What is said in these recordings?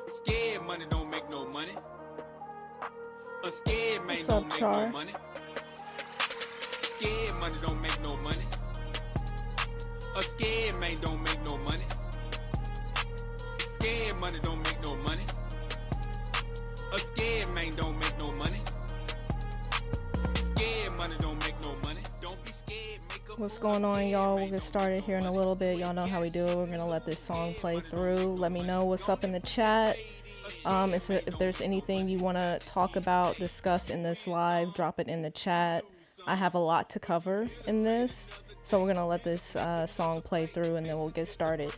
Scared money don't make no money. A scared man What's don't up, make Char? no money. Scared money don't make no money. A scared man don't make no money. Scared money don't make no money. A scared man don't make no money. Scared money don't make no money. Don't be scared, make a What's move. going on, Scared y'all? man We'll get don't started make here in no a money. little bit. Y'all know how we do it. We're gonna let this song play through. Let me know what's up in the chat. If there's anything you want to talk about, discuss in this live, drop it in the chat. I have a lot to cover in this, so we're gonna let this song play through and then we'll get started.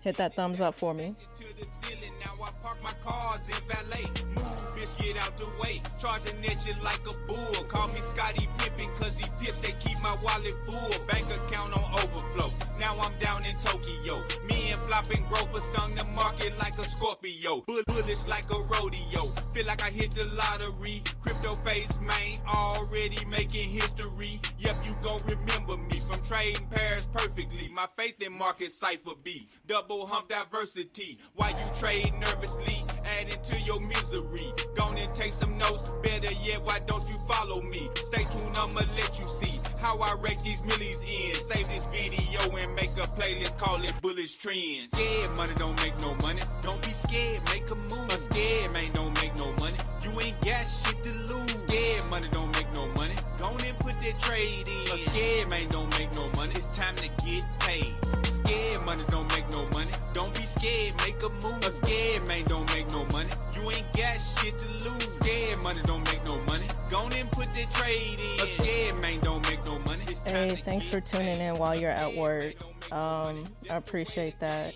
Hit that thumbs up for me. To the ceiling, now I park my cars in valet. Move, bitch, get out the way. Charging that shit like a bull. Call me Scotty Pippen, cause these pips, they keep my wallet full. Bank account on overflow. Now I'm down in Tokyo. Me and Flopping Groper stung the market like a Scorpio. Bullish like a rodeo. Feel like I hit the lottery. Crypto face, man, already making history. Yep, you gon' remember me from trading pairs perfectly. My faith in market cipher B. Double hump diversity. Why you trade nervously? Adding to your misery. Gone and take some notes. Better yet, why don't you follow me? Stay tuned, I'ma let you see how I rake these millies in. Save this video and make a playlist, call it Bullish Trends. Scared money don't make no money. Don't be scared, make a move. A scared man don't make no money. You ain't got shit to lose. Scared money don't make no money. Go on and put that trade in. A scared man don't make no money. It's time to get paid. Scared money don't make no money. Don't be scared, make a move. A scared man don't make no money. You ain't got shit to lose. Scared money don't make no money. Go on and put that trade in. A scared man don't make no money. It's time Hey, to thanks for get tuning paid. in while you're at work. I I appreciate that.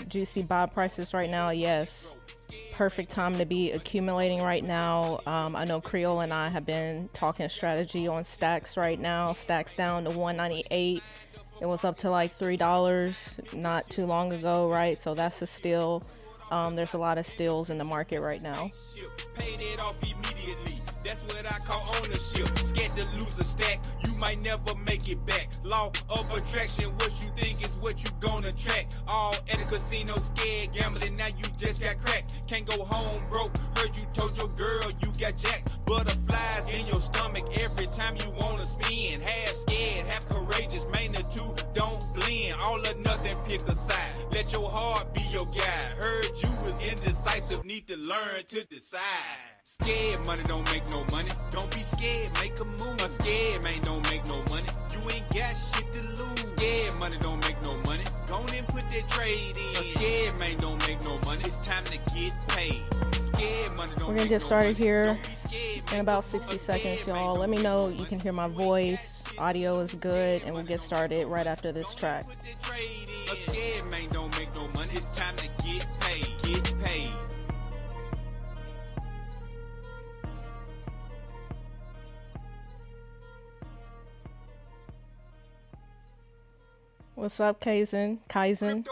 Juicy buy prices right now, yes. Perfect time to be accumulating right now. I know Creole and I have been talking strategy on stacks right now. Stacks down to 198. It was up to like $3 not too long ago, right? So that's a steal. There's a lot of steals in the market right now. Paid it off immediately. That's what I call ownership. Scared to lose a stack, you might never make it back. Law of attraction, what you think is what you gonna track. All at a casino, scared gambling, now you just got cracked. Can't go home broke, heard you told your girl you got jacked. Butterflies in your stomach every time you wanna spin. Half scared, half courageous, man, the two don't blend. All or nothing, pick a side. Let your heart be your guide. Heard you was indecisive, need to learn to decide. Scared money don't make no money. Don't be scared, make a move. A scared man don't make no money. You ain't got shit to lose. Scared money don't make no money. Go on and put that trade in. A scared man don't make no money. It's time to get paid. Scared money don't We're gonna make get no started money. here Don't be scared, in make about a move. 60 A seconds, scared man y'all. don't Let me make know no you can money. hear my You ain't voice. got shit Audio to is lose. good, Scared and we'll money get don't started make no right money. after this Go on and track. put that trade in. A scared man don't make no money. It's time to get paid. Get paid. What's up, Kaizen? Crypto.com.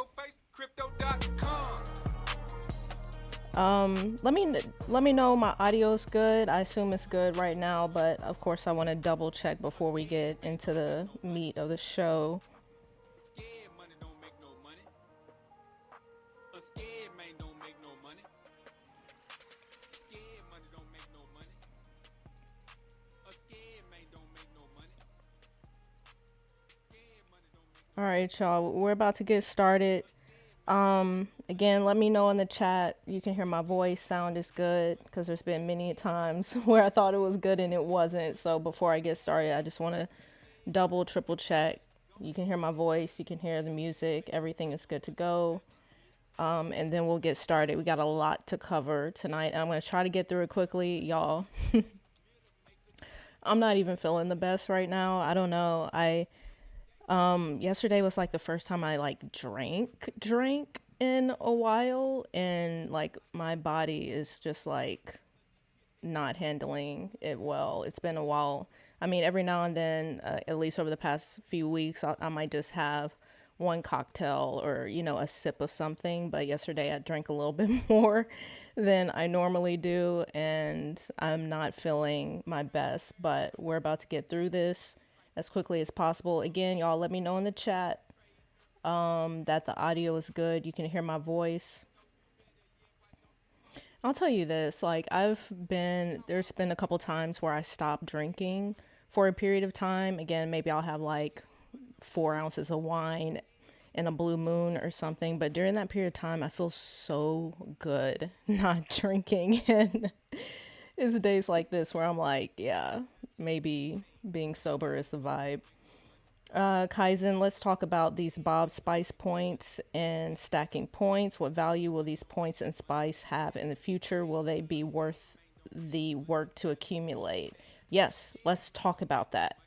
Let me know my audio is good. I assume it's good right now, but of course I want to double check before we get into the meat of the show. Scared money don't make no money. A scared man don't make no money. Scared money don't make no money. A scared man don't make no money. Scared money don't make no All right, y'all, we're about to get started. Again, let me know in the chat. You can hear my voice, sound is good, because there's been many times where I thought it was good and it wasn't. So before I get started, I just want to double, triple check. You can hear my voice, you can hear the music, everything is good to go. And then we'll get started. We got a lot to cover tonight, and I'm going to try to get through it quickly, y'all. I'm not even feeling the best right now. I don't know. Yesterday was like the first time I like drank in a while, and like my body is just like not handling it well. It's been a while. I mean, every now and then, at least over the past few weeks, I might just have one cocktail or, you know, a sip of something. But yesterday I drank a little bit more than I normally do, and I'm not feeling my best. But we're about to get through this as quickly as possible. Again, y'all, let me know in the chat that the audio is good. You can hear my voice. I'll tell you this, like there's been a couple times where I stopped drinking for a period of time. Again, maybe I'll have like 4 ounces of wine in a blue moon or something. But during that period of time, I feel so good not drinking. And it's days like this where I'm like, yeah, maybe being sober is the vibe. Kaizen, let's talk about these Bob Spice points and stacking points. What value will these points and Spice have in the future? Will they be worth the work to accumulate? Yes, let's talk about that.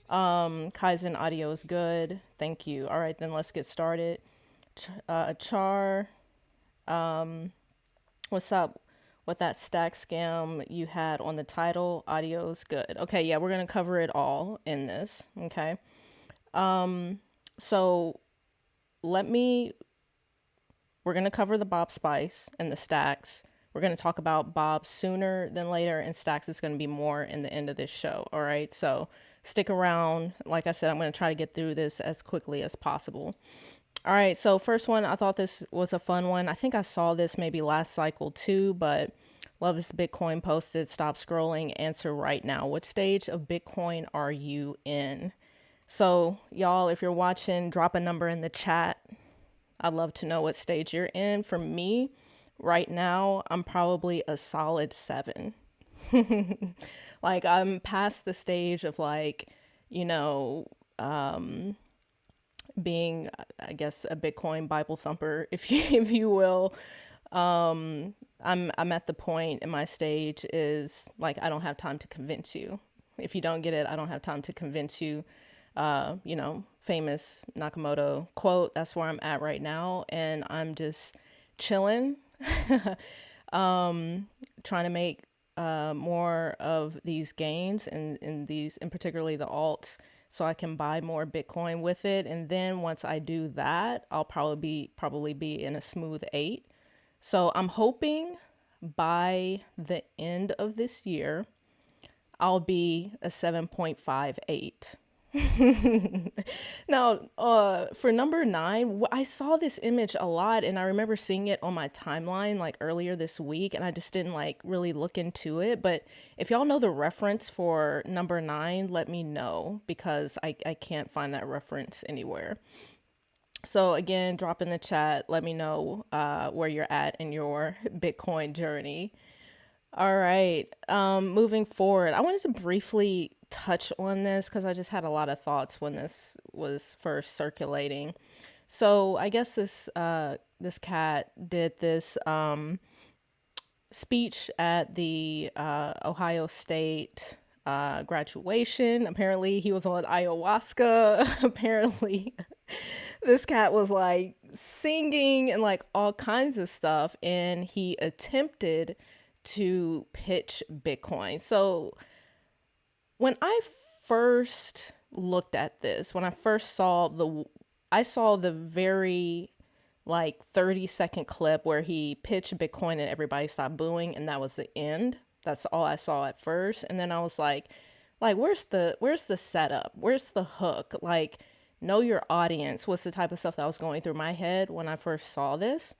Kaizen, audio is good. Thank you. All right, then let's get started. Char, what's up with that stack scam you had on the title? Audio is good. Okay, yeah, we're going to cover it all in this. Okay. So we're going to cover the Bob Spice and the stacks. We're going to talk about Bob sooner than later, and stacks is going to be more in the end of this show. All right. So stick around. Like I said, I'm going to try to get through this as quickly as possible. All right. So first one, I thought this was a fun one. I think I saw this maybe last cycle too, but Love is Bitcoin posted, stop scrolling, answer right now. What stage of Bitcoin are you in? So y'all, if you're watching, drop a number in the chat. I'd love to know what stage you're in. For me, right now, I'm probably a solid 7. Like I'm past the stage of like, you know, being, I guess, a Bitcoin Bible thumper, if you will. I'm at the point in my stage is like, I don't have time to convince you. If you don't get it, I don't have time to convince you. You know, famous Nakamoto quote. That's where I'm at right now. And I'm just chilling, trying to make more of these gains and in particularly the alts, so I can buy more Bitcoin with it. And then once I do that, I'll probably be in a smooth 8. So I'm hoping by the end of this year, I'll be a 7.58. Now, for number 9, I saw this image a lot, and I remember seeing it on my timeline like earlier this week, and I just didn't like really look into it. But if y'all know the reference for number 9, let me know, because I can't find that reference anywhere. So again, drop in the chat, let me know where you're at in your Bitcoin journey. All right, moving forward, I wanted to briefly touch on this because I just had a lot of thoughts when this was first circulating. So I guess this cat did this speech at the Ohio State graduation. Apparently he was on ayahuasca. Apparently this cat was like singing and like all kinds of stuff, and he attempted to pitch Bitcoin. So when I first looked at this, when I first saw the very like 30-second clip where he pitched Bitcoin and everybody stopped booing, and that was the end. That's all I saw at first. And then I was like where's the setup? Where's the hook? Like, know your audience. What's the type of stuff that was going through my head when I first saw this?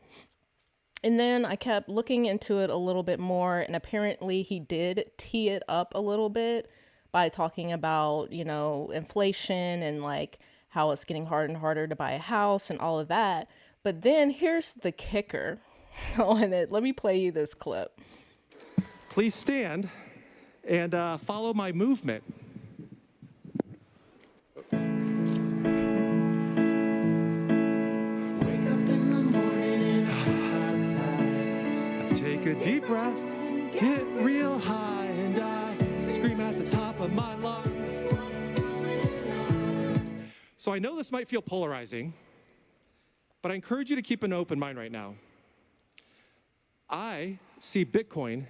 And then I kept looking into it a little bit more, and apparently he did tee it up a little bit by talking about, you know, inflation and like how it's getting harder and harder to buy a house and all of that. But then here's the kicker on it. Let me play you this clip. Please stand and follow my movement. Take a deep breath, get real high, and I scream at the top of my lungs. So I know this might feel polarizing, but I encourage you to keep an open mind right now. I see Bitcoin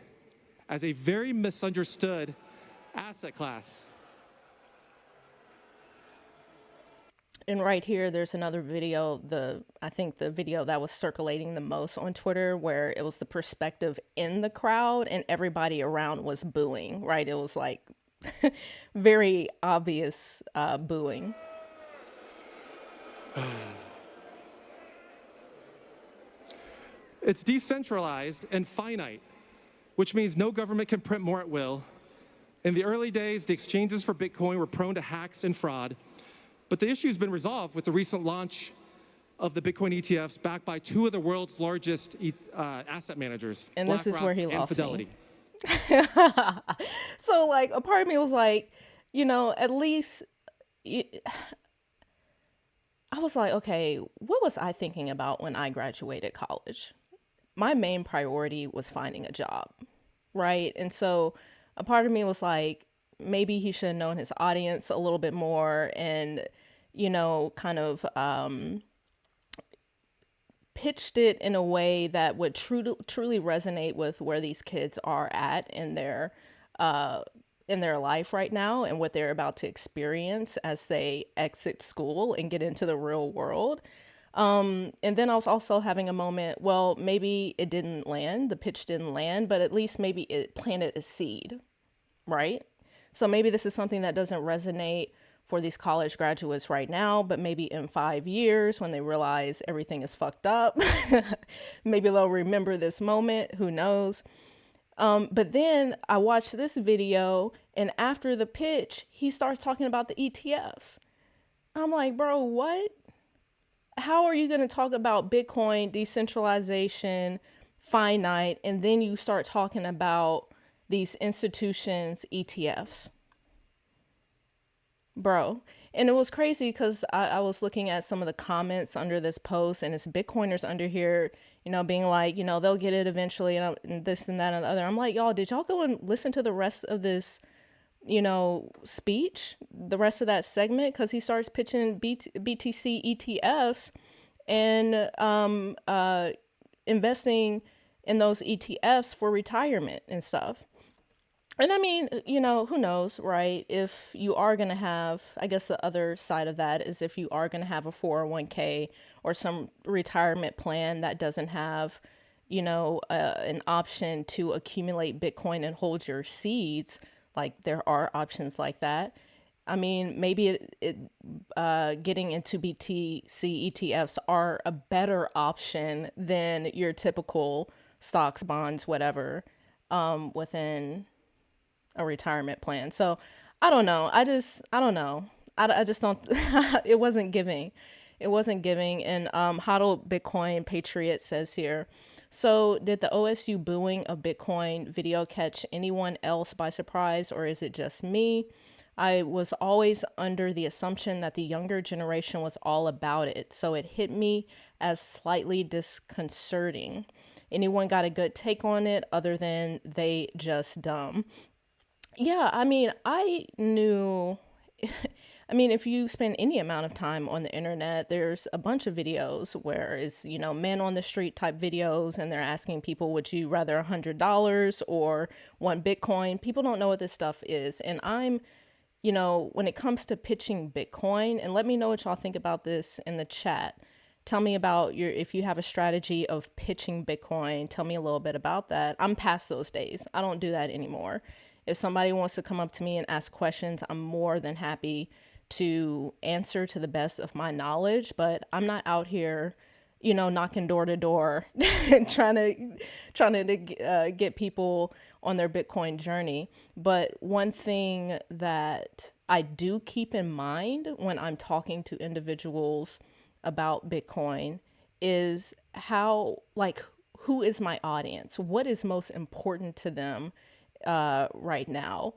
as a very misunderstood asset class. And right here, there's another video, I think the video that was circulating the most on Twitter, where it was the perspective in the crowd and everybody around was booing, right? It was like very obvious booing. It's decentralized and finite, which means no government can print more at will. In the early days, the exchanges for Bitcoin were prone to hacks and fraud, but the issue has been resolved with the recent launch of the Bitcoin ETFs backed by two of the world's largest asset managers, And this is where he BlackRock and lost Fidelity. me. So, like, a part of me was like, at least I was like, okay, what was I thinking about when I graduated college? My main priority was finding a job, right? And so a part of me was like, maybe he should have known his audience a little bit more and, kind of pitched it in a way that would truly resonate with where these kids are at in their life right now and what they're about to experience as they exit school and get into the real world. And then I was also having a moment, well, maybe it didn't land, the pitch didn't land, but at least maybe it planted a seed, right? So maybe this is something that doesn't resonate for these college graduates right now, but maybe in 5 years when they realize everything is fucked up, maybe they'll remember this moment, who knows? But then I watched this video, and after the pitch, he starts talking about the ETFs. I'm like, bro, what? How are you going to talk about Bitcoin, decentralization, finite, and then you start talking about these institutions, ETFs? Bro. And it was crazy because I was looking at some of the comments under this post, and it's Bitcoiners under here, being like, they'll get it eventually, and this and that and the other. I'm like, y'all, did y'all go and listen to the rest of this, speech, the rest of that segment? Because he starts pitching BTC ETFs and investing in those ETFs for retirement and stuff. And I mean, who knows, right? If you are going to have, I guess the other side of that is if you are going to have a 401k or some retirement plan that doesn't have, an option to accumulate Bitcoin and hold your seeds, like there are options like that. I mean, maybe getting into BTC ETFs are a better option than your typical stocks, bonds, whatever, within a retirement plan. So I don't know. I don't know. I just don't, it wasn't giving. And Hodl Bitcoin Patriot says here, so did the OSU booing of Bitcoin video catch anyone else by surprise, or is it just me? I was always under the assumption that the younger generation was all about it, so it hit me as slightly disconcerting. Anyone got a good take on it other than they just dumb? Yeah, I mean, I knew, if you spend any amount of time on the internet, there's a bunch of videos where it's, men on the street type videos, and they're asking people, would you rather $100 or 1 Bitcoin? People don't know what this stuff is. And I'm, when it comes to pitching Bitcoin, and let me know what y'all think about this in the chat. Tell me about if you have a strategy of pitching Bitcoin, tell me a little bit about that. I'm past those days. I don't do that anymore. If somebody wants to come up to me and ask questions, I'm more than happy to answer to the best of my knowledge, but I'm not out here, knocking door to door, trying to get people on their Bitcoin journey. But one thing that I do keep in mind when I'm talking to individuals about Bitcoin is who is my audience? What is most important to them right now?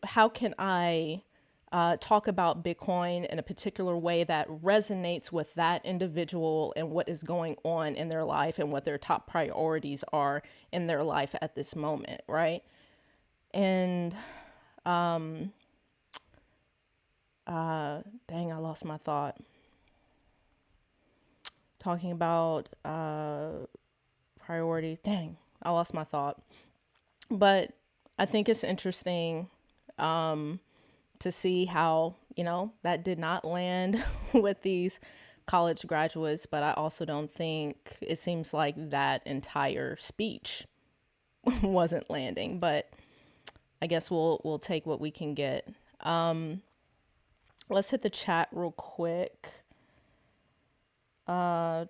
How can I talk about Bitcoin in a particular way that resonates with that individual and what is going on in their life and what their top priorities are in their life at this moment, right? And dang, I lost my thought. Talking about priorities. Dang, I lost my thought. But I think it's interesting to see how, that did not land with these college graduates. But I also don't think it seems like that entire speech wasn't landing. But I guess we'll take what we can get. Let's hit the chat real quick. Uh,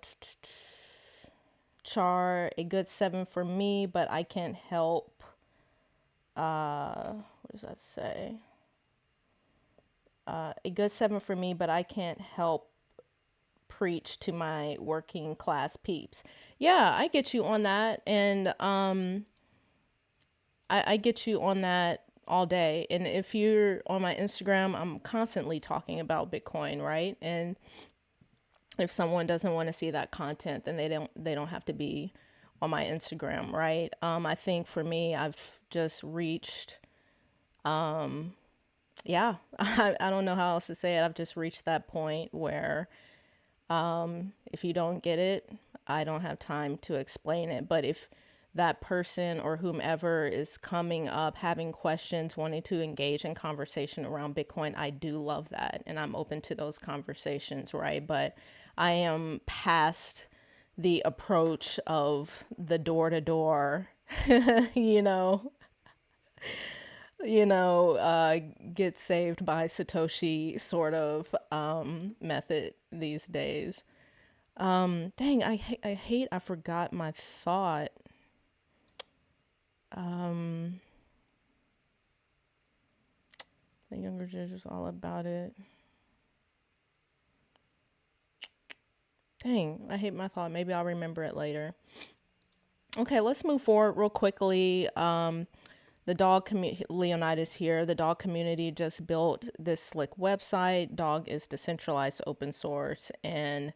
Char, a good 7 for me, but I can't help. What does that say? A good 7 for me, but I can't help preach to my working class peeps. Yeah, I get you on that, and I get you on that all day. And if you're on my Instagram, I'm constantly talking about Bitcoin, right? And if someone doesn't want to see that content, then they don't have to be on my Instagram, right? I think for me, I've just reached, yeah, I don't know how else to say it. I've just reached that point where if you don't get it, I don't have time to explain it. But if that person or whomever is coming up, having questions, wanting to engage in conversation around Bitcoin, I do love that. And I'm open to those conversations, right? But I am past the approach of the door to door, you know, get saved by Satoshi sort of method these days. Dang, I forgot my thought. The younger judge was all about it. Dang, I hate my thought. Maybe I'll remember it later. Okay, let's move forward real quickly. The dog community, Leonidas here. The dog community just built this slick website. Dog is decentralized, open source, and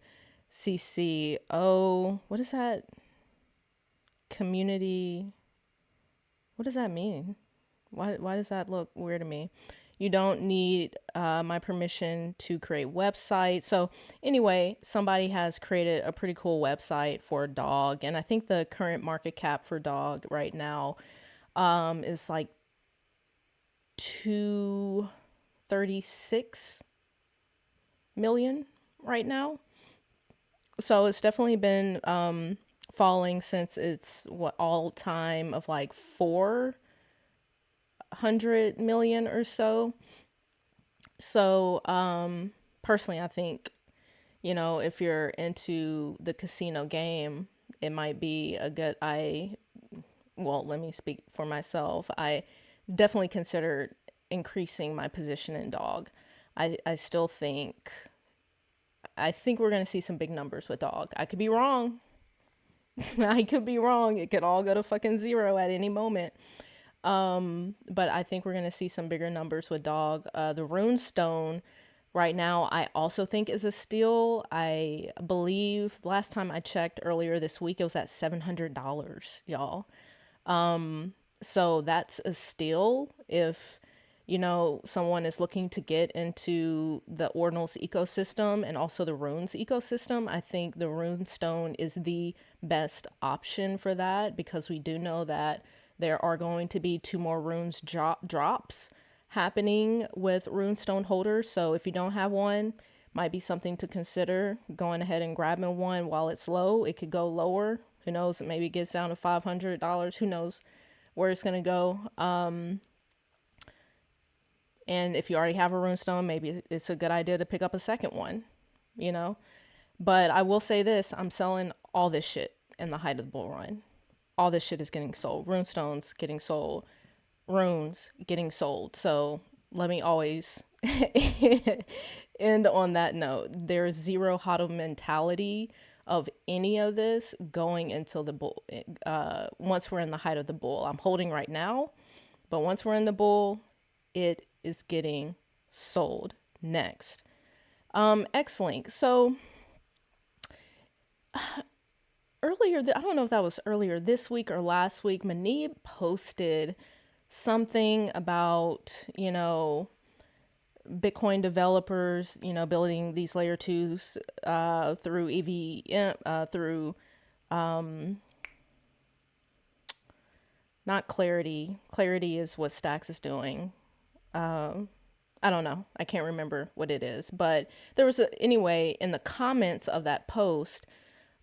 CCO. What is that? Community. What does that mean? Why does that look weird to me? You don't need my permission to create websites. So anyway, somebody has created a pretty cool website for Dog. And I think the current market cap for Dog right now is like 236 million right now. So it's definitely been falling since its all time of like 400 million or so. So personally, I think, if you're into the casino game, it might be a good, let me speak for myself. I definitely considered increasing my position in Dog. I think we're going to see some big numbers with Dog. I could be wrong. I could be wrong. It could all go to fucking zero at any moment. But I think we're going to see some bigger numbers with Dog. The Runestone right now, I also think is a steal. I believe last time I checked earlier this week, it was at $700, y'all. So that's a steal if, someone is looking to get into the Ordinals ecosystem and also the Runes ecosystem. I think the Runestone is the best option for that, because we do know that there are going to be 2 more Runes drops happening with Runestone holders. So if you don't have one, might be something to consider going ahead and grabbing one while it's low. It could go lower. Who knows? Maybe it gets down to $500. Who knows where it's going to go? And if you already have a Runestone, maybe it's a good idea to pick up a second one, But I will say this, I'm selling all this shit in the height of the bull run. All this shit is getting sold. Runestones getting sold. Runes getting sold. So let me always end on that note. There's zero hodl mentality of any of this going until the bull. Once we're in the height of the bull, I'm holding right now, but once we're in the bull, it is getting sold next. XLINK. So earlier, I don't know if that was earlier this week or last week, Manib posted something about, Bitcoin developers, building these layer 2s through EVM, through not Clarity. Clarity is what Stacks is doing. I don't know. I can't remember what it is. But there was anyway, in the comments of that post,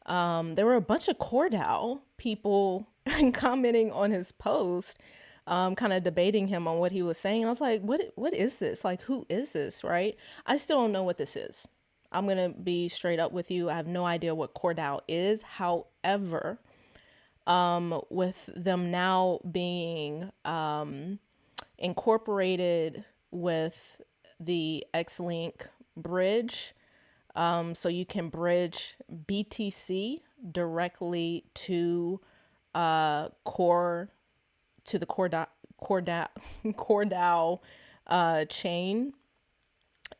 there were a bunch of CoreDAO people commenting on his post, kind of debating him on what he was saying. And I was like, what is this? Like, who is this, right? I still don't know what this is. I'm going to be straight up with you. I have no idea what CoreDAO is. However, with them now being incorporated with the XLINK bridge, so you can bridge BTC directly to core to the CoreDAO chain,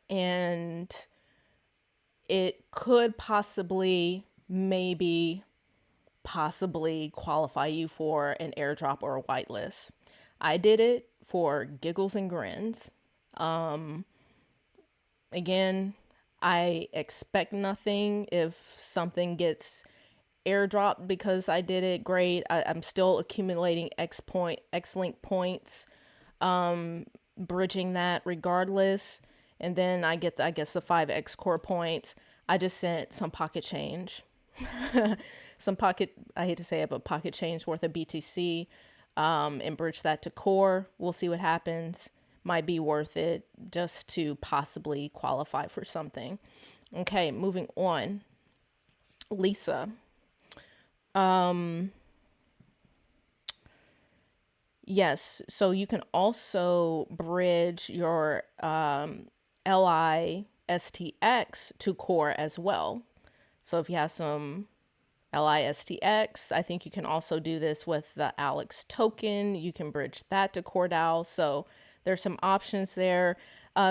and it could possibly qualify you for an airdrop or a whitelist. I did it for giggles and grins. Again, I expect nothing. If something gets airdropped because I did it, great. I'm still accumulating XLINK points, bridging that regardless. And then I get, I guess, the 5X core points. I just sent some pocket change. I hate to say it, but pocket change worth of BTC, and bridge that to core. We'll see what happens. Might be worth it just to possibly qualify for something. Okay, moving on. Lisa. Yes, so you can also bridge your LISTX to core as well. So if you have some LISTX, I think you can also do this with the Alex token. You can bridge that to CoreDAO. So there's some options there.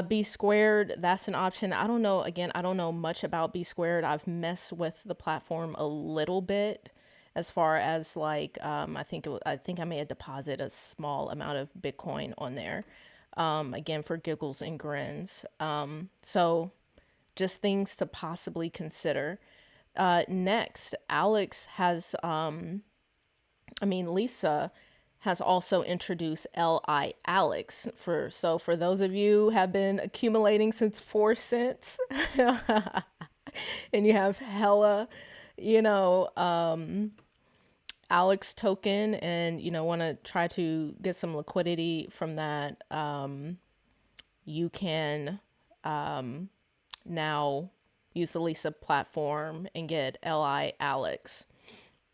B squared, that's an option. I don't know. Again, I don't know much about B squared. I've messed with the platform a little bit as far as like, I think I may have deposited a small amount of Bitcoin on there. Again, for giggles and grins. So just things to possibly consider. Next, Lisa has also introduced LI Alex for those of you who have been accumulating since 4 cents and you have hella, Alex token and, want to try to get some liquidity from that, you can, now use the Lisa platform and get LI Alex.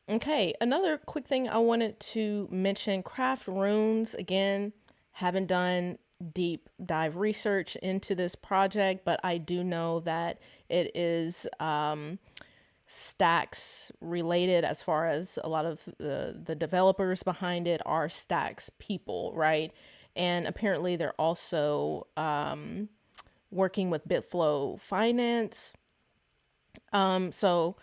Okay, another quick thing I wanted to mention, CraftRunes, again, haven't done deep dive research into this project, but I do know that it is Stacks related, as far as a lot of the developers behind it are Stacks people, right? And apparently they're also working with Bitflow Finance. So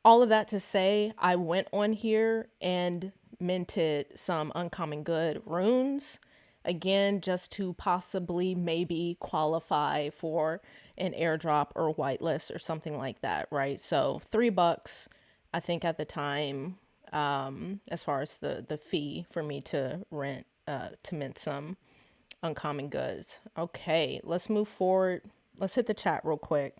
all of that to say, I went on here and minted some uncommon good runes, again, just to possibly maybe qualify for an airdrop or whitelist or something like that, right? So $3, I think at the time, as far as the fee for me to mint some uncommon goods. Okay, let's move forward. Let's hit the chat real quick.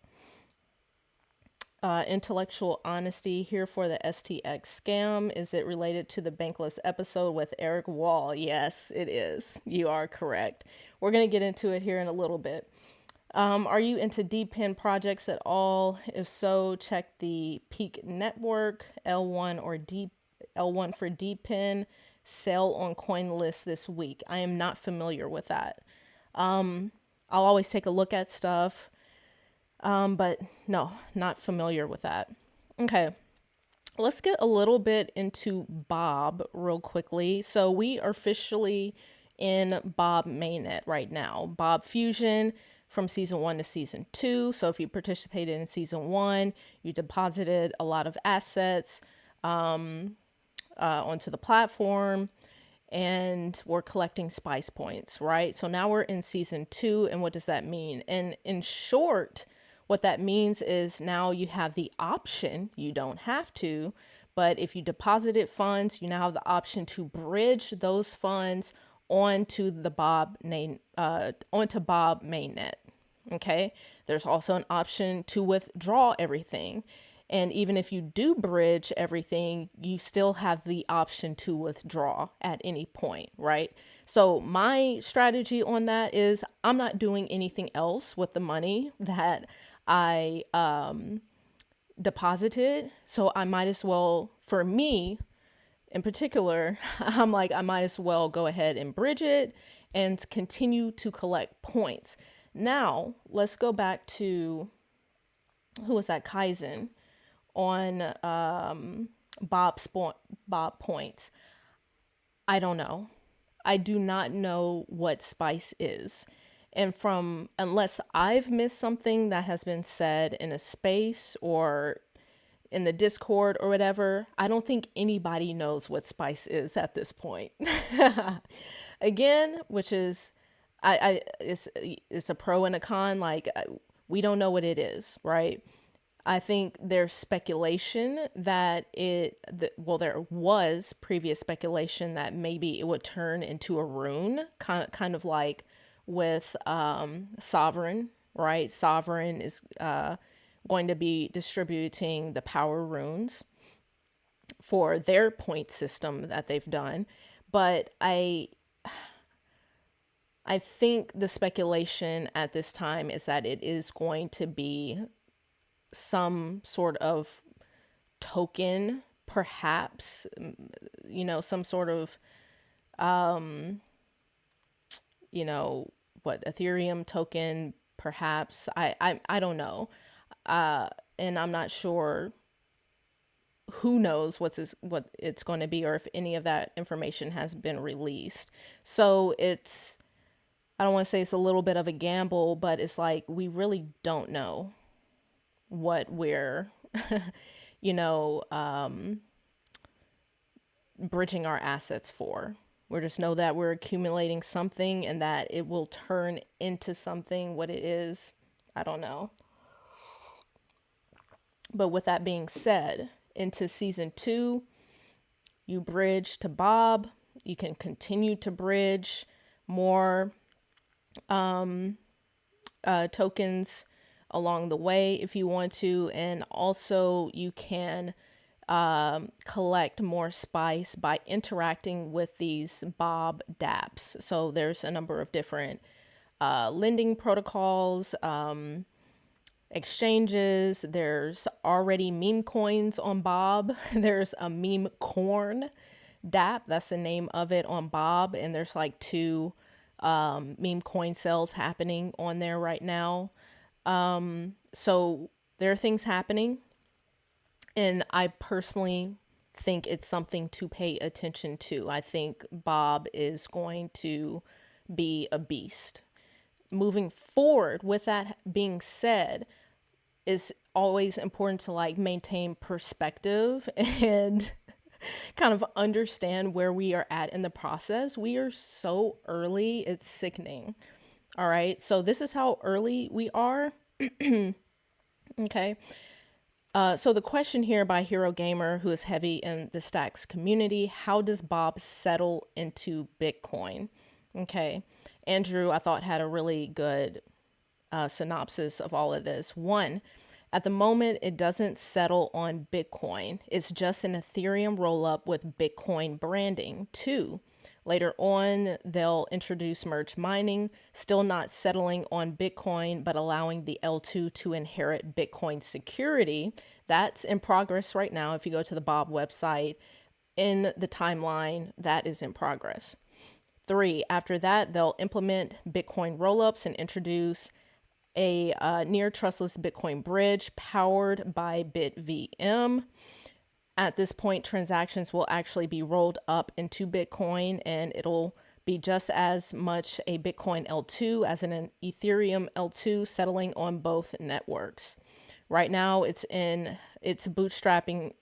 Intellectual honesty here for the STX scam. Is it related to the Bankless episode with Eric Wall? Yes, it is. You are correct. We're going to get into it here in a little bit. Are you into DPIN projects at all? If so, check the Peak Network, L1 for DPIN, sale on CoinList this week. I am not familiar with that. I'll always take a look at stuff. But no, not familiar with that. Okay, let's get a little bit into Bob real quickly. So we are officially in Bob Mainnet right now. Bob Fusion from season 1 to season 2. So if you participated in season 1, you deposited a lot of assets onto the platform, and we're collecting spice points, right? So now we're in season 2, and what does that mean? And in short, what that means is now you have the option, you don't have to, but if you deposited funds, you now have the option to bridge those funds onto Bob Mainnet. Okay. There's also an option to withdraw everything. And even if you do bridge everything, you still have the option to withdraw at any point, right? So my strategy on that is I'm not doing anything else with the money that I deposited. So I might as well, for me in particular, I'm like, I might as well go ahead and bridge it and continue to collect points. Now, let's go back to, who was that, Kaizen, on Bob points. I don't know. I do not know what spice is. And unless I've missed something that has been said in a space or in the Discord or whatever, I don't think anybody knows what spice is at this point. Again, which is, it's a pro and a con. Like, we don't know what it is, right? I think there's speculation that there was previous speculation that maybe it would turn into a rune, kind of like with Sovereign, right? Sovereign is going to be distributing the power runes for their point system that they've done. But I think the speculation at this time is that it is going to be some sort of token, perhaps, some sort of, Ethereum token, perhaps. I don't know. And I'm not sure, who knows what it's going to be, or if any of that information has been released. So I don't want to say it's a little bit of a gamble, but it's like, we really don't know what we're, bridging our assets for. We just know that we're accumulating something and that it will turn into something. What it is, I don't know. But with that being said, into season 2, you bridge to Bob. You can continue to bridge more tokens along the way if you want to. And also you can collect more spice by interacting with these Bob dApps. So there's a number of different lending protocols, exchanges. There's already meme coins on Bob. There's a meme corn dApp, that's the name of it, on Bob, and there's like 2 meme coin sales happening on there right now. So there are things happening, and I personally think it's something to pay attention to. I think Bob is going to be a beast. Moving forward, with that being said, it's always important to like maintain perspective and kind of understand where we are at in the process. We are so early, it's sickening. All right, so this is how early we are. Okay. So the question here by Hero Gamer, who is heavy in the Stacks community: how does Bob settle into Bitcoin? Okay. Andrew, I thought, had a really good synopsis of all of this. 1, at the moment, it doesn't settle on Bitcoin. It's just an Ethereum rollup with Bitcoin branding. 2, later on, they'll introduce merge mining, still not settling on Bitcoin, but allowing the L2 to inherit Bitcoin security. That's in progress right now. If you go to the Bob website, in the timeline, that is in progress. 3, after that, they'll implement Bitcoin rollups and introduce a near trustless Bitcoin bridge powered by BitVM. At this point, transactions will actually be rolled up into Bitcoin, and it'll be just as much a Bitcoin L2 as an Ethereum L2, settling on both networks. Right now, it's in its bootstrapping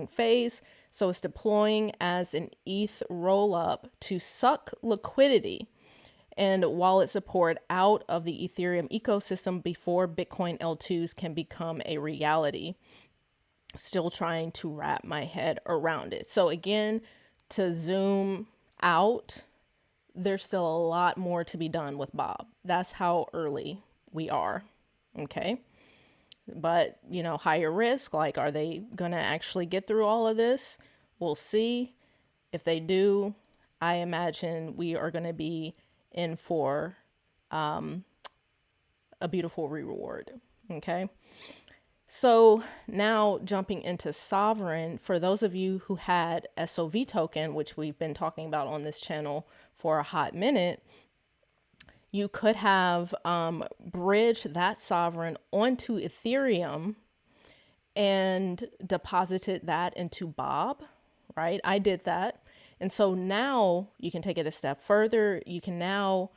phase, so it's deploying as an ETH rollup to suck liquidity and wallet support out of the Ethereum ecosystem before Bitcoin L2s can become a reality. Still trying to wrap my head around it. So again, to zoom out, there's still a lot more to be done with Bob. That's how early we are. Okay. but, you know, higher risk. Like, are they going to actually get through all of this? We'll see. If they do, I imagine we are going to be in for a beautiful reward. Okay. So now jumping into Sovereign, for those of you who had SOV token, which we've been talking about on this channel for a hot minute, you could have bridged that Sovereign onto Ethereum and deposited that into Bob, right? I did that. And so now you can take it a step further. You can now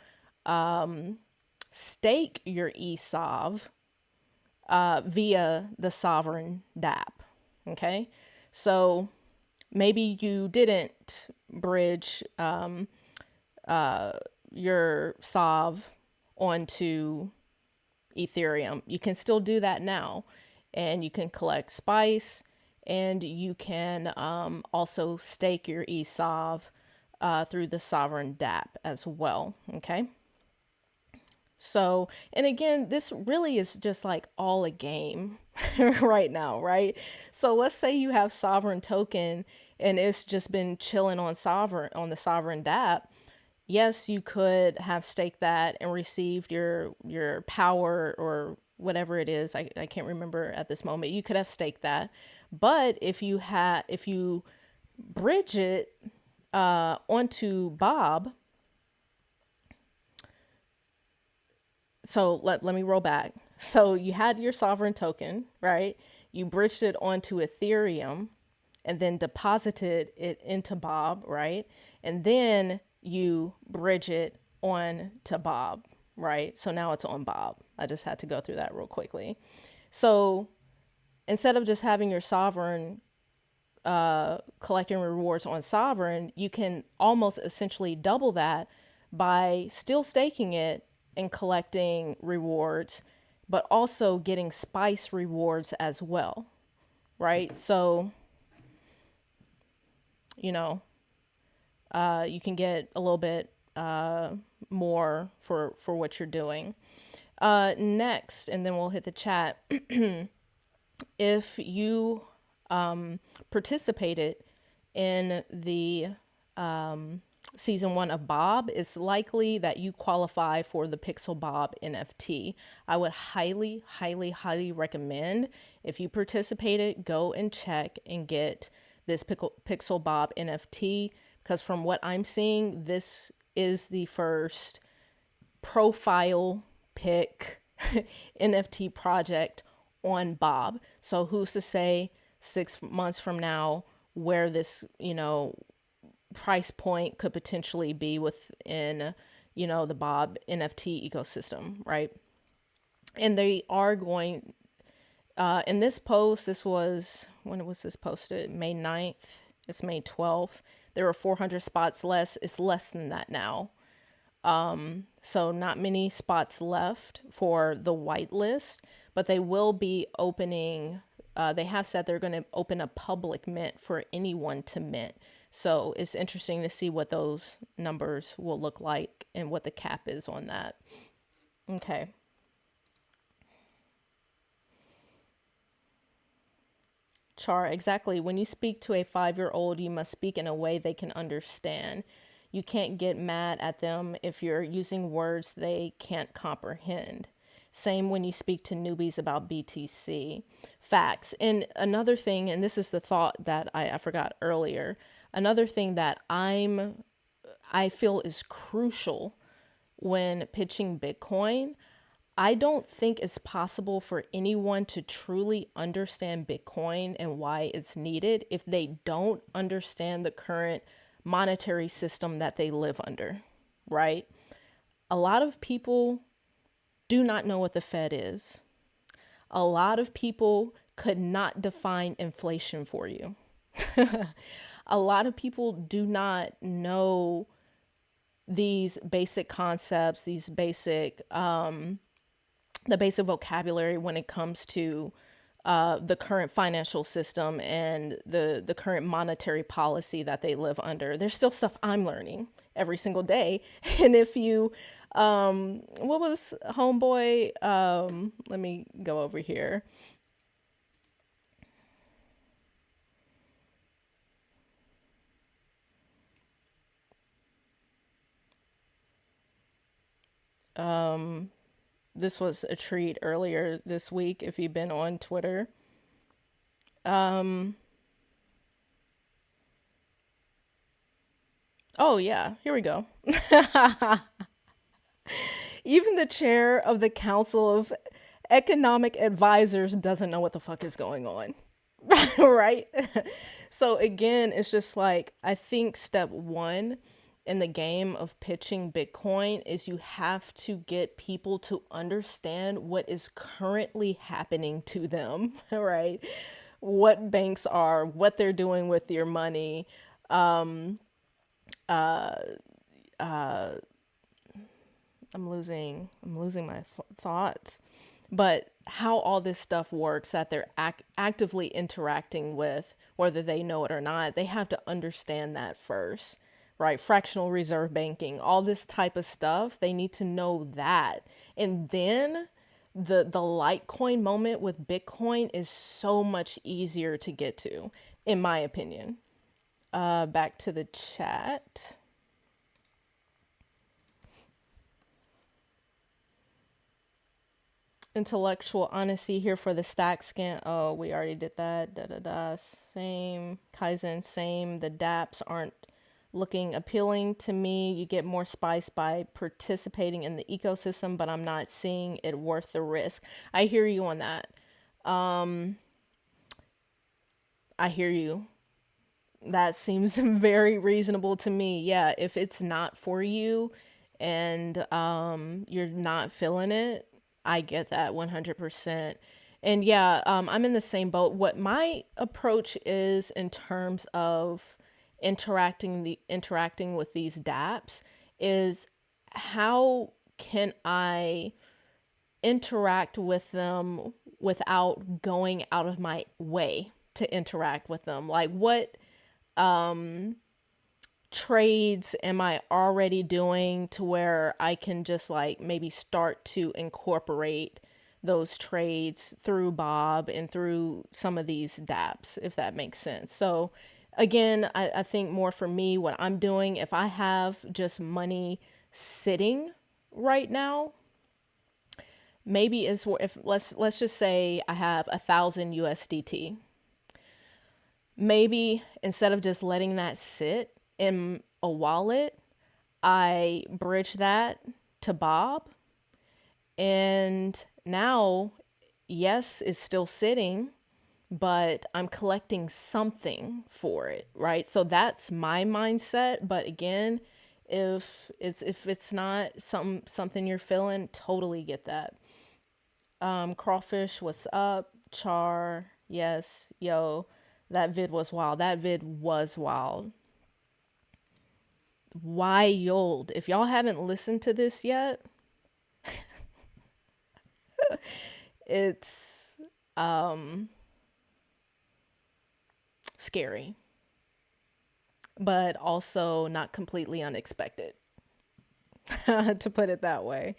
stake your ESOV via the Sovereign DApp. Okay. So maybe you didn't bridge your SOV onto Ethereum. You can still do that now, and you can collect Spice, and you can also stake your ESOV through the Sovereign DApp as well. Okay. So, and again, this really is just like all a game right now, right? So let's say you have Sovereign token and it's just been chilling on the Sovereign DApp. Yes, you could have staked that and received your power or whatever it is. I can't remember at this moment. You could have staked that. But if you bridge it onto Bob, so let me roll back. So you had your Sovereign token, right? You bridged it onto Ethereum and then deposited it into Bob, right? And then you bridge it on to Bob, right? So now it's on Bob. I just had to go through that real quickly. So instead of just having your Sovereign collecting rewards on Sovereign, you can almost essentially double that by still staking it and collecting rewards, but also getting Spice rewards as well, right? So, you know, you can get a little bit more for what you're doing. Next, and then we'll hit the chat. If you participated in the season 1 of Bob, it's likely that you qualify for the Pixel Bob NFT. I would highly, highly, highly recommend, if you participated, go and check and get this Pixel Bob NFT, because from what I'm seeing, this is the first profile pick NFT project on Bob. So who's to say 6 months from now where this, you know, price point could potentially be within, you know, the Bob NFT ecosystem, right? And they are going, in this post, this was, when was this posted? May 9th, it's May 12th. There were 400 spots less. It's less than that now. So not many spots left for the whitelist, but they will be opening, they have said they're going to open a public mint for anyone to mint. So it's interesting to see what those numbers will look like and what the cap is on that. Okay. Char, exactly. When you speak to a 5-year-old, you must speak in a way they can understand. You can't get mad at them if you're using words they can't comprehend. Same when you speak to newbies about BTC. Facts. And another thing, and this is the thought that I forgot earlier, another thing that I feel is crucial when pitching Bitcoin, I don't think it's possible for anyone to truly understand Bitcoin and why it's needed if they don't understand the current monetary system that they live under, right? A lot of people do not know what the Fed is. A lot of people could not define inflation for you. A lot of people do not know these basic concepts, these basic, the basic vocabulary when it comes to the current financial system and the current monetary policy that they live under. There's still stuff I'm learning every single day. And if you What was homeboy? Let me go over here. This was a treat earlier this week if you've been on Twitter. Oh yeah, here we go. Even the chair of the Council of Economic Advisors doesn't know what the fuck is going on. Right? So again, it's just like, I think step one in the game of pitching Bitcoin is you have to get people to understand what is currently happening to them, right? What banks are, what they're doing with your money. I'm losing my thoughts, but how all this stuff works that they're actively interacting with, whether they know it or not, they have to understand that first, right? Fractional reserve banking, all this type of stuff, they need to know that. And then the Litecoin moment with Bitcoin is so much easier to get to, in my opinion. Back to the chat. Intellectual honesty here for the stack scan. Oh, we already did that. Da da da. Same. Kaizen, same. The dApps aren't looking appealing to me. You get more spice by participating in the ecosystem, but I'm not seeing it worth the risk. I hear you on that. I hear you. That seems very reasonable to me. Yeah, if it's not for you and you're not feeling it, I get that 100%. And yeah, I'm in the same boat. What my approach is in terms of interacting with these dApps is, how can I interact with them without going out of my way to interact with them? Like, what trades am I already doing to where I can just like maybe start to incorporate those trades through Bob and through some of these dApps, if that makes sense. So again, I think more for me, what I'm doing, if I have just money sitting right now, maybe is, if let's just say I have 1,000 USDT. Maybe instead of just letting that sit in a wallet, I bridge that to Bob. And now, yes, it's still sitting, but I'm collecting something for it, right? So that's my mindset. But again, if it's not something you're feeling, totally get that. Crawfish, what's up? Char, yes, yo. That vid was wild. Wild. If y'all haven't listened to this yet, it's scary, but also not completely unexpected, to put it that way.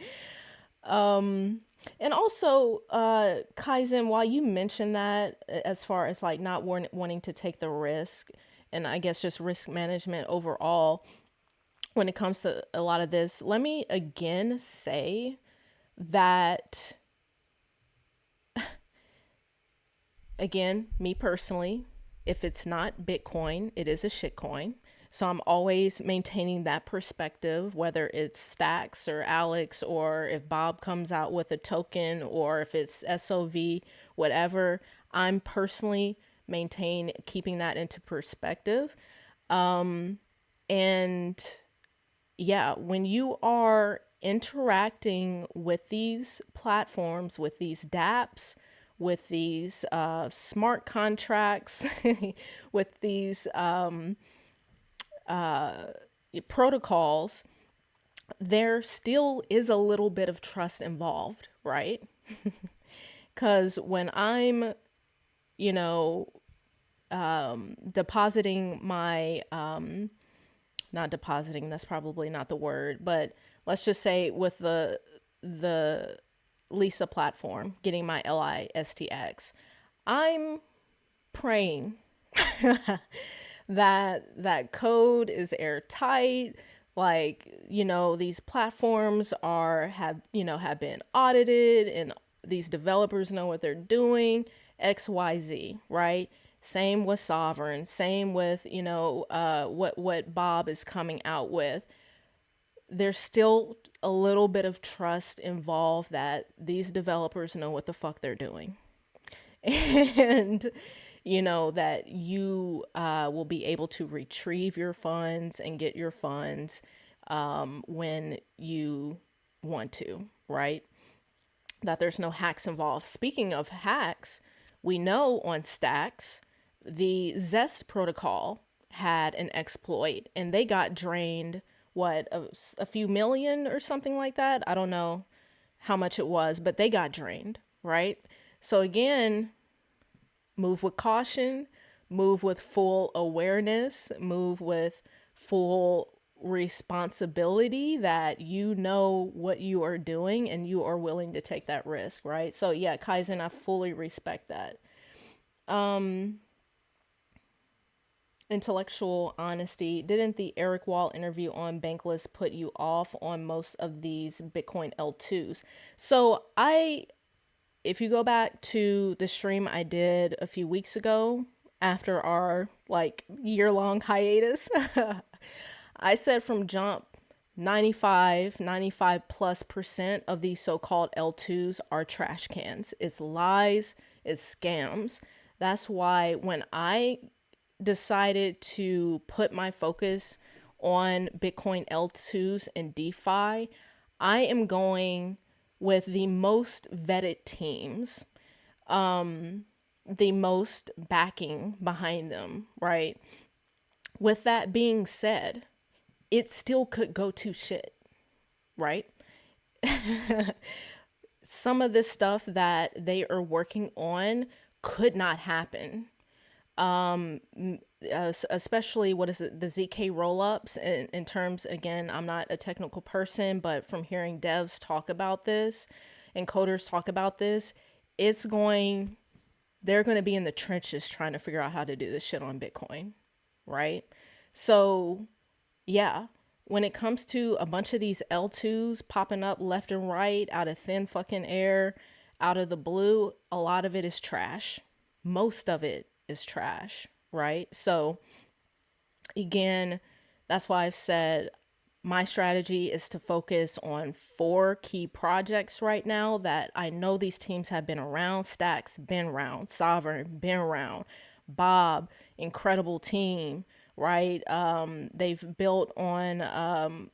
And also, Kaizen, while you mentioned that, as far as like not wanting to take the risk, and I guess just risk management overall, when it comes to a lot of this, let me again say that, again, me personally, if it's not Bitcoin, it is a shitcoin. So I'm always maintaining that perspective, whether it's Stacks or Alex, or if Bob comes out with a token, or if it's SOV, whatever. I'm personally keeping that into perspective. And yeah, when you are interacting with these platforms, with these dApps, with these smart contracts, with these protocols, there still is a little bit of trust involved, right? Because when I'm, depositing my, not depositing, that's probably not the word, but let's just say with the Lisa platform, getting my LISTX, I'm praying that code is airtight. Like, these platforms have been audited, and these developers know what they're doing, XYZ, right? Same with Sovereign, same with, what Bob is coming out with. There's still a little bit of trust involved that these developers know what the fuck they're doing. And, that you will be able to retrieve your funds and get your funds when you want to, right? That there's no hacks involved. Speaking of hacks, we know on Stacks, the Zest protocol had an exploit and they got drained, a few million or something like that. I don't know how much it was, but they got drained, right? So again, move with caution, move with full awareness, move with full responsibility that you know what you are doing and you are willing to take that risk, right? So yeah, Kaizen, I fully respect that. Intellectual honesty. Didn't the Eric Wall interview on Bankless put you off on most of these Bitcoin L2s? So if you go back to the stream I did a few weeks ago after our year-long hiatus, I said from jump, 95+ % of these so-called L2s are trash cans. It's lies, it's scams. That's why when I decided to put my focus on Bitcoin L2s and DeFi, I am going with the most vetted teams, the most backing behind them, right? With that being said, it still could go to shit, right? Some of this stuff that they are working on could not happen. Especially the ZK rollups in terms, again, I'm not a technical person, but from hearing devs talk about this and coders talk about this, they're going to be in the trenches trying to figure out how to do this shit on Bitcoin, right? So yeah, when it comes to a bunch of these L2s popping up left and right out of thin fucking air, out of the blue, a lot of it is trash. Most of it is trash, right? So again, that's why I've said my strategy is to focus on 4 key projects right now that I know these teams have been around. Stacks, been around. Sovereign, been around. Bob, incredible team, right? They've built on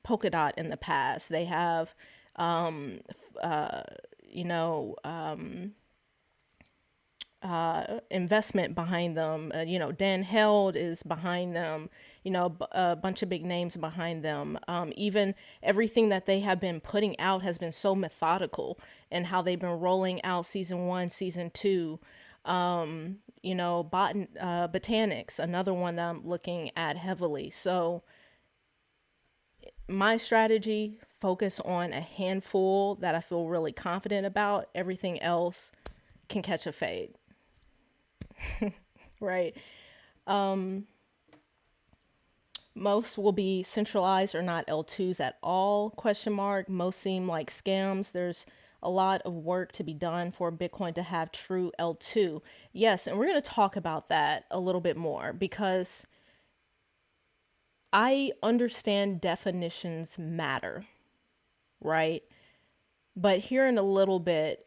Polkadot in the past. They have, investment behind them. Dan Held is behind them, a bunch of big names behind them. Even everything that they have been putting out has been so methodical, and how they've been rolling out season 1, season 2. Botanics, another one that I'm looking at heavily. So my strategy, focus on a handful that I feel really confident about. Everything else can catch a fade. Right. Most will be centralized or not L2s at all, ? Most seem like scams. There's a lot of work to be done for Bitcoin to have true L2. Yes, and we're going to talk about that a little bit more, because I understand definitions matter, right? But here in a little bit,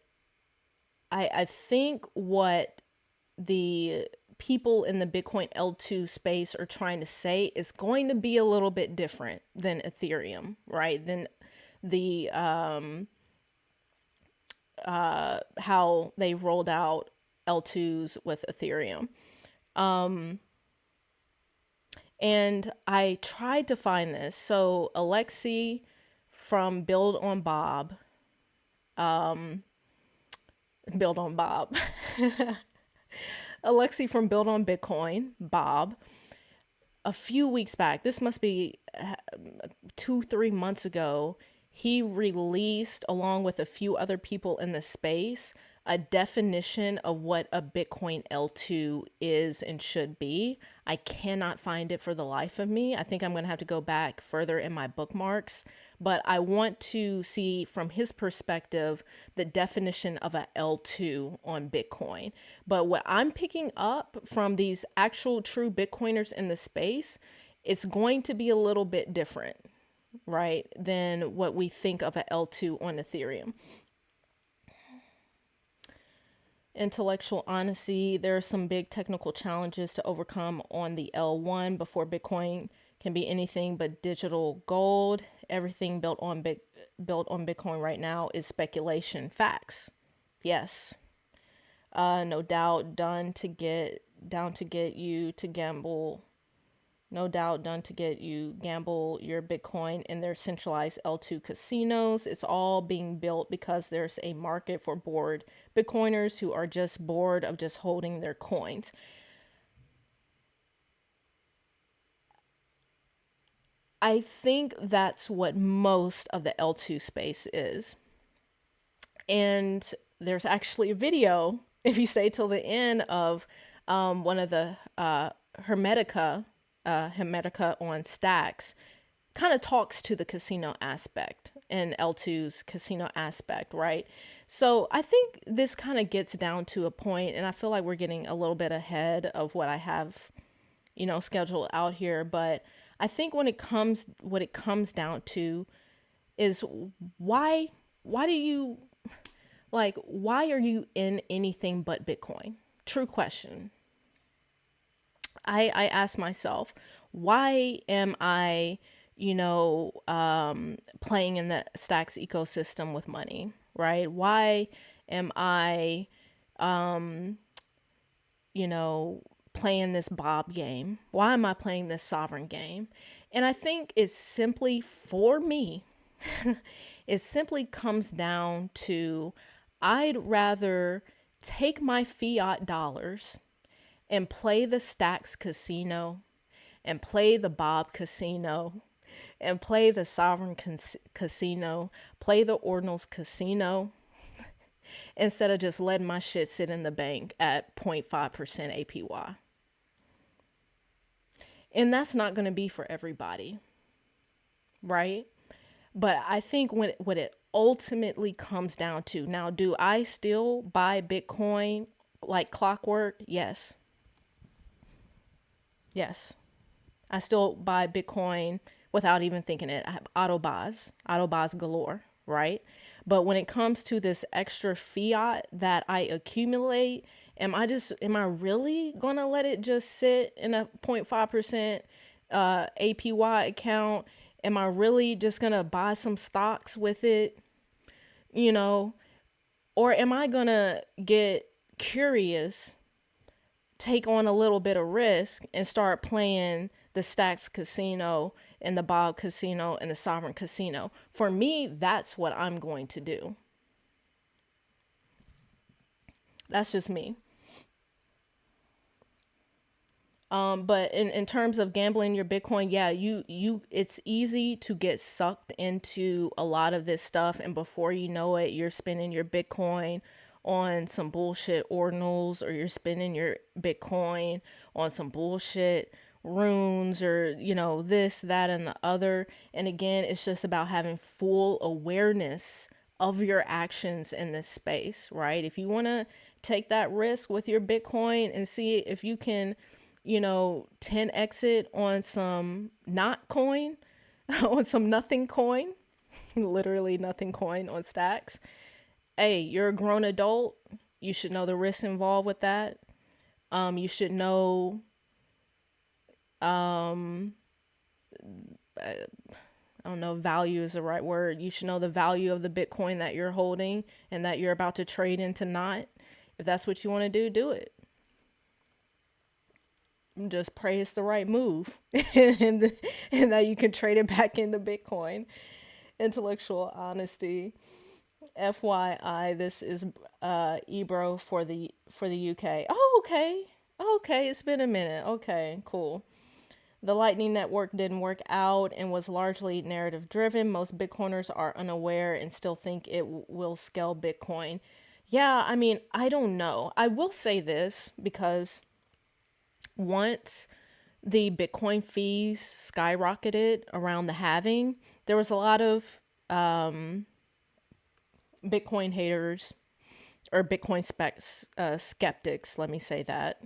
I think what the people in the Bitcoin L2 space are trying to say is going to be a little bit different than Ethereum, right? Than the how they've rolled out L2s with Ethereum. And I tried to find this. So Alexi from Build on Bob, Alexi from Build on Bitcoin, Bob, a few weeks back, this must be 2-3 months ago, he released, along with a few other people in the space, a definition of what a Bitcoin L2 is and should be. I cannot find it for the life of me. I think I'm going to have to go back further in my bookmarks, but I want to see from his perspective the definition of a L2 on Bitcoin. But what I'm picking up from these actual true Bitcoiners in the space, it's going to be a little bit different, right, than what we think of a L2 on Ethereum. Intellectual honesty, there are some big technical challenges to overcome on the L1 before Bitcoin can be anything but digital gold. Everything built on Bitcoin right now is speculation. Facts. Yes. No doubt done to get you to gamble. No doubt done to get you gamble your Bitcoin in their centralized L2 casinos. It's all being built because there's a market for bored Bitcoiners who are just bored of just holding their coins. I think that's what most of the L2 space is. And there's actually a video, if you stay till the end, of one of the Hermetica on Stacks, kind of talks to the casino aspect and L2's casino aspect, right? So I think this kind of gets down to a point, and I feel like we're getting a little bit ahead of what I have, scheduled out here. But I think what it comes down to is why are you in anything but Bitcoin? True question. I ask myself, why am I, playing in the Stacks ecosystem with money, right? Why am I, playing this Bob game? Why am I playing this sovereign game? And I think it's simply, for me, it simply comes down to, I'd rather take my fiat dollars and play the Stacks casino, and play the Bob casino, and play the Sovereign casino, play the Ordinals casino, instead of just letting my shit sit in the bank at 0.5% APY. And that's not going to be for everybody, right? But I think what it ultimately comes down to, now, do I still buy Bitcoin like clockwork? Yes. Yes, I still buy Bitcoin without even thinking it. I have auto buys galore, right? But when it comes to this extra fiat that I accumulate, am I really going to let it just sit in a 0.5% APY account? Am I really just going to buy some stocks with it? Or am I going to get curious, take on a little bit of risk, and start playing the Stacks casino and the Bob casino and the Sovereign casino? For me, that's what I'm going to do. That's just me. But in terms of gambling your Bitcoin, yeah, it's easy to get sucked into a lot of this stuff, and before you know it, you're spending your Bitcoin on some bullshit ordinals, or you're spending your Bitcoin on some bullshit runes, or this, that, and the other. And again, it's just about having full awareness of your actions in this space, right? If you want to take that risk with your Bitcoin and see if you can 10x it on some not coin, on some nothing coin, literally nothing coin on Stacks. Hey, you're a grown adult. You should know the risks involved with that. You should know, I don't know, value is the right word. You should know the value of the Bitcoin that you're holding and that you're about to trade into not. If that's what you want to do it. Just pray it's the right move and that you can trade it back into Bitcoin. Intellectual honesty. FYI, this is Ebro for the UK. Oh, okay. It's been a minute. Okay, cool. The Lightning Network didn't work out and was largely narrative driven. Most Bitcoiners are unaware and still think it will scale Bitcoin. Yeah, I mean, I don't know. I will say this because once the Bitcoin fees skyrocketed around the halving, there was a lot of Bitcoin haters or Bitcoin skeptics, let me say that,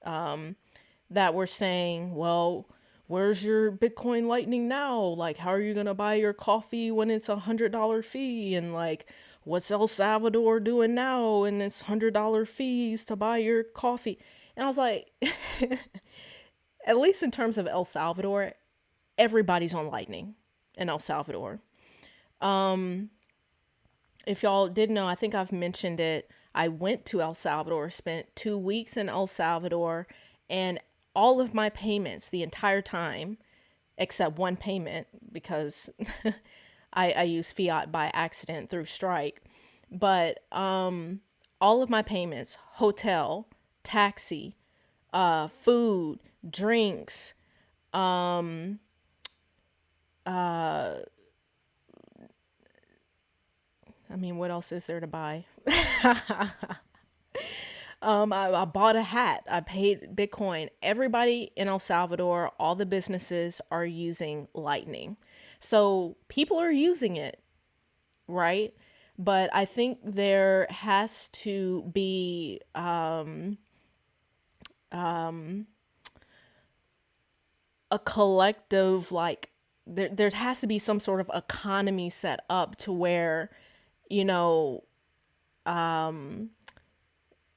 that were saying, well, where's your Bitcoin Lightning now? Like, how are you going to buy your coffee when it's $100 fee? And like, what's El Salvador doing now? And it's $100 fees to buy your coffee. And I was like, at least in terms of El Salvador, everybody's on Lightning in El Salvador. If y'all didn't know, I think I've mentioned it. I went to El Salvador, spent 2 weeks in El Salvador, and all of my payments the entire time, except one payment because I used fiat by accident through Strike. But all of my payments, hotel, taxi, food, drinks, I mean, what else is there to buy? I bought a hat. I paid Bitcoin. Everybody in El Salvador, all the businesses are using Lightning. So people are using it, right? But I think there has to be a collective, like, there has to be some sort of economy set up to where, you know,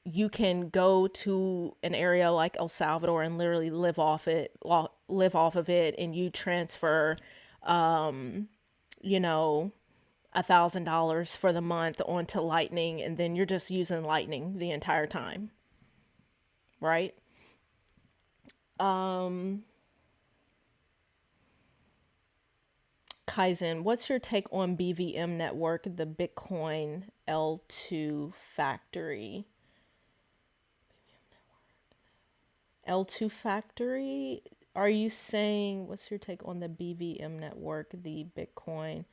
you can go to an area like El Salvador and literally live off of it, and you transfer, you know, $1,000 for the month onto Lightning, and then you're just using Lightning the entire time, right? Kaizen, what's your take on BVM network, the Bitcoin L2 factory? L2 factory? Are you saying, what's your take on the BVM network, the Bitcoin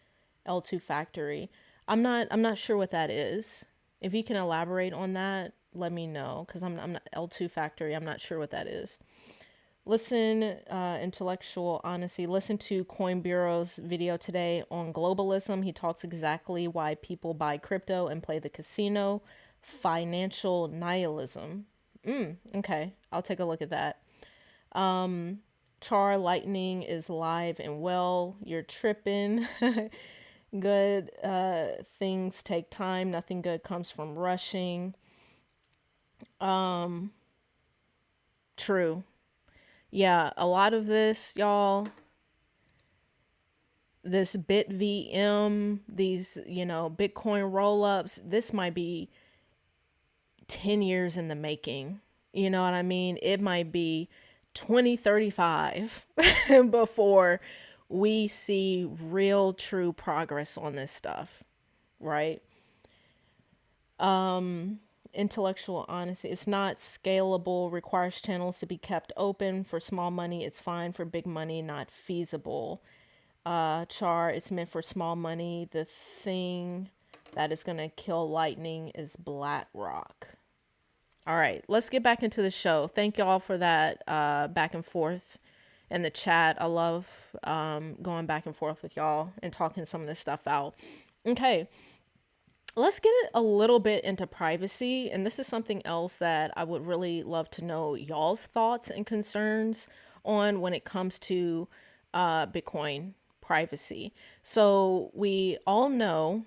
L2 factory? I'm not sure what that is. If you can elaborate on that, let me know, because I'm not L2 factory. I'm not sure what that is. Listen, intellectual honesty. Listen to Coin Bureau's video today on globalism. He talks exactly why people buy crypto and play the casino. Financial nihilism. Okay, I'll take a look at that. Char Lightning is live and well. You're tripping. Good things take time. Nothing good comes from rushing. True. Yeah, a lot of this, y'all, this BitVM, these, you know, Bitcoin roll-ups, this might be 10 years in the making. You know what I mean? It might be 2035 before we see real, true progress on this stuff, right? Intellectual honesty. It's not scalable, requires channels to be kept open. For small money, it's fine. For big money, not feasible. Char, it's meant for small money. The thing that is going to kill Lightning is BlackRock. All right, let's get back into the show. Thank y'all for that back and forth in the chat. I love going back and forth with y'all and talking some of this stuff out. Okay. Let's get a little bit into privacy. And this is something else that I would really love to know y'all's thoughts and concerns on when it comes to Bitcoin privacy. So we all know,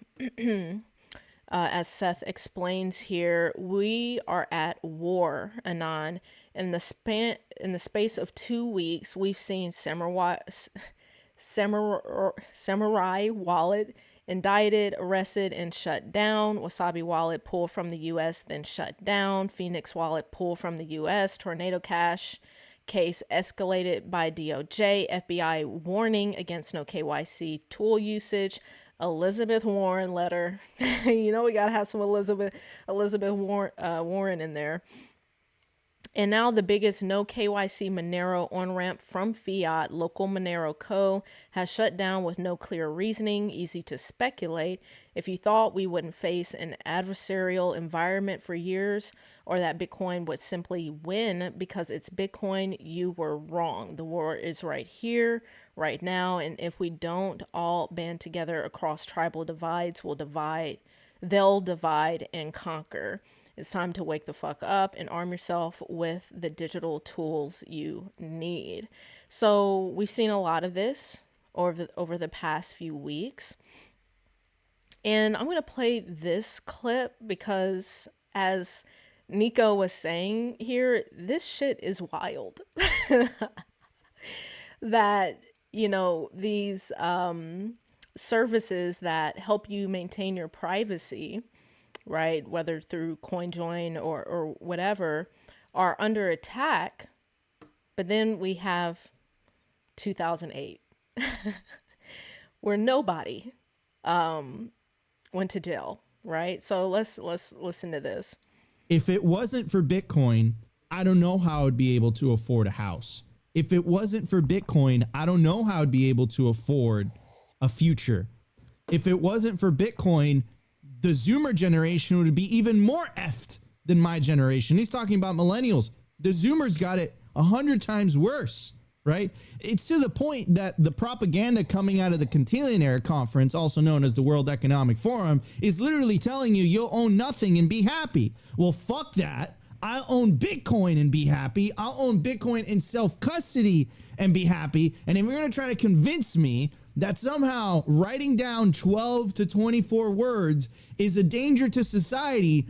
as Seth explains here, we are at war, Anon. In the space of 2 weeks, we've seen Samurai Wallet indicted, arrested, and shut down. Wasabi Wallet pulled from the U.S., then shut down. Phoenix Wallet pulled from the U.S. Tornado Cash case escalated by DOJ. FBI warning against no KYC tool usage. Elizabeth Warren letter. You know we gotta have some Elizabeth Warren in there. And now the biggest no KYC Monero on-ramp from Fiat, local Monero Co., has shut down with no clear reasoning. Easy to speculate. If you thought we wouldn't face an adversarial environment for years, or that Bitcoin would simply win because it's Bitcoin, you were wrong. The war is right here, right now, and if we don't all band together across tribal divides, they'll divide and conquer. It's time to wake the fuck up and arm yourself with the digital tools you need. So we've seen a lot of this over the past few weeks. And I'm going to play this clip because, as Nico was saying here, this shit is wild. That, you know, these services that help you maintain your privacy, right, whether through CoinJoin or whatever, are under attack. But then we have 2008, where nobody went to jail, right? So let's listen to this. If it wasn't for Bitcoin, I don't know how I would be able to afford a house. If it wasn't for Bitcoin, I don't know how I'd be able to afford a future. If it wasn't for Bitcoin, the Zoomer generation would be even more effed than my generation. He's talking about millennials. The Zoomers got it 100 times worse, right? It's to the point that the propaganda coming out of the Cantillionaire Conference, also known as the World Economic Forum, is literally telling you you'll own nothing and be happy. Well, fuck that. I'll own Bitcoin and be happy. I'll own Bitcoin in self-custody and be happy. And if you're going to try to convince me that somehow writing down 12 to 24 words is a danger to society,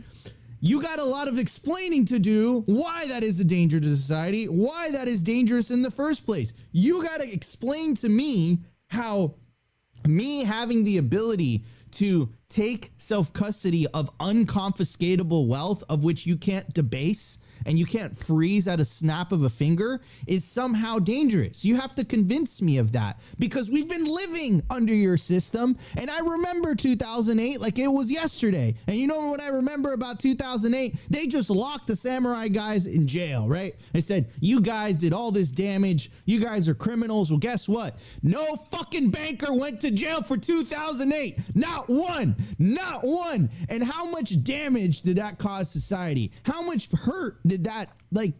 you got a lot of explaining to do why that is a danger to society, why that is dangerous in the first place. You got to explain to me how me having the ability to take self-custody of unconfiscatable wealth of which you can't debase and you can't freeze at a snap of a finger is somehow dangerous. You have to convince me of that because we've been living under your system. And I remember 2008 like it was yesterday. And you know what I remember about 2008? They just locked the samurai guys in jail, right? They said, you guys did all this damage. You guys are criminals. Well, guess what? No fucking banker went to jail for 2008. Not one. Not one. And how much damage did that cause society? How much hurt did that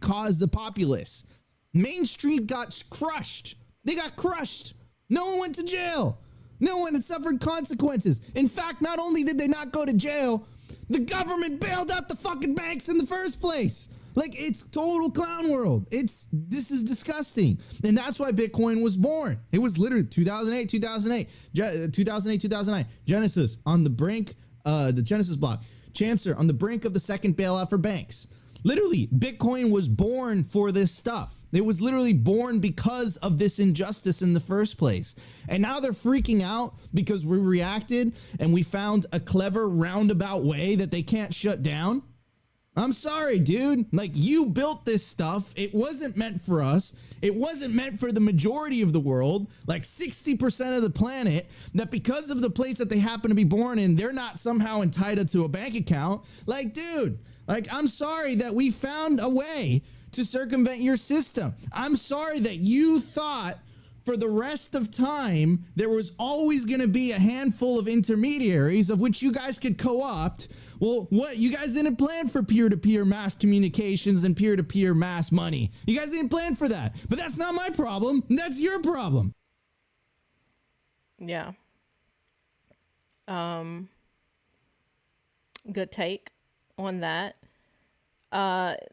cause the populace? Main Street got crushed. They got crushed. No one went to jail. No one had suffered consequences. In fact, not only did they not go to jail, the government bailed out the fucking banks in the first place. It's total clown world. This is disgusting. And that's why Bitcoin was born. It was literally 2008, 2009. Genesis on the brink, the Genesis block. Chancellor on the brink of the second bailout for banks. Literally, Bitcoin was born for this stuff. It was literally born because of this injustice in the first place. And now they're freaking out because we reacted and we found a clever roundabout way that they can't shut down. I'm sorry, dude. You built this stuff. It wasn't meant for us. It wasn't meant for the majority of the world, 60% of the planet, that because of the place that they happen to be born in, they're not somehow entitled to a bank account. Dude, I'm sorry that we found a way to circumvent your system. I'm sorry that you thought for the rest of time there was always going to be a handful of intermediaries of which you guys could co-opt. Well, what? You guys didn't plan for peer-to-peer mass communications and peer-to-peer mass money. You guys didn't plan for that. But that's not my problem. That's your problem. Yeah. Good take on that.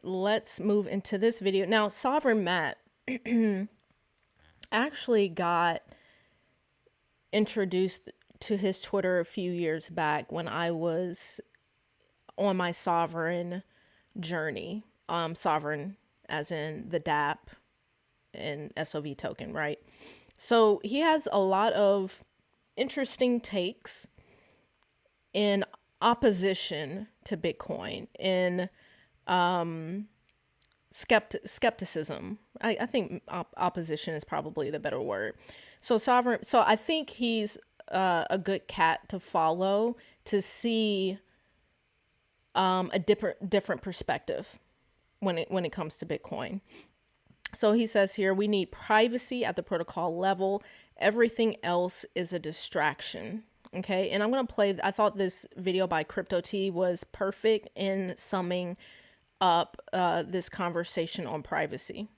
Let's move into this video. Now, Sovereign Matt actually got introduced to his Twitter a few years back when I was on my Sovereign journey. Sovereign as in the DApp and SOV token, right? So he has a lot of interesting takes in opposition to Bitcoin, in skepticism. I think opposition is probably the better word. So I think he's a good cat to follow to see a different perspective when it comes to Bitcoin. So he says here, we need privacy at the protocol level. Everything else is a distraction. Okay. And I'm going to play, I thought this video by Crypto T was perfect in summing up this conversation on privacy.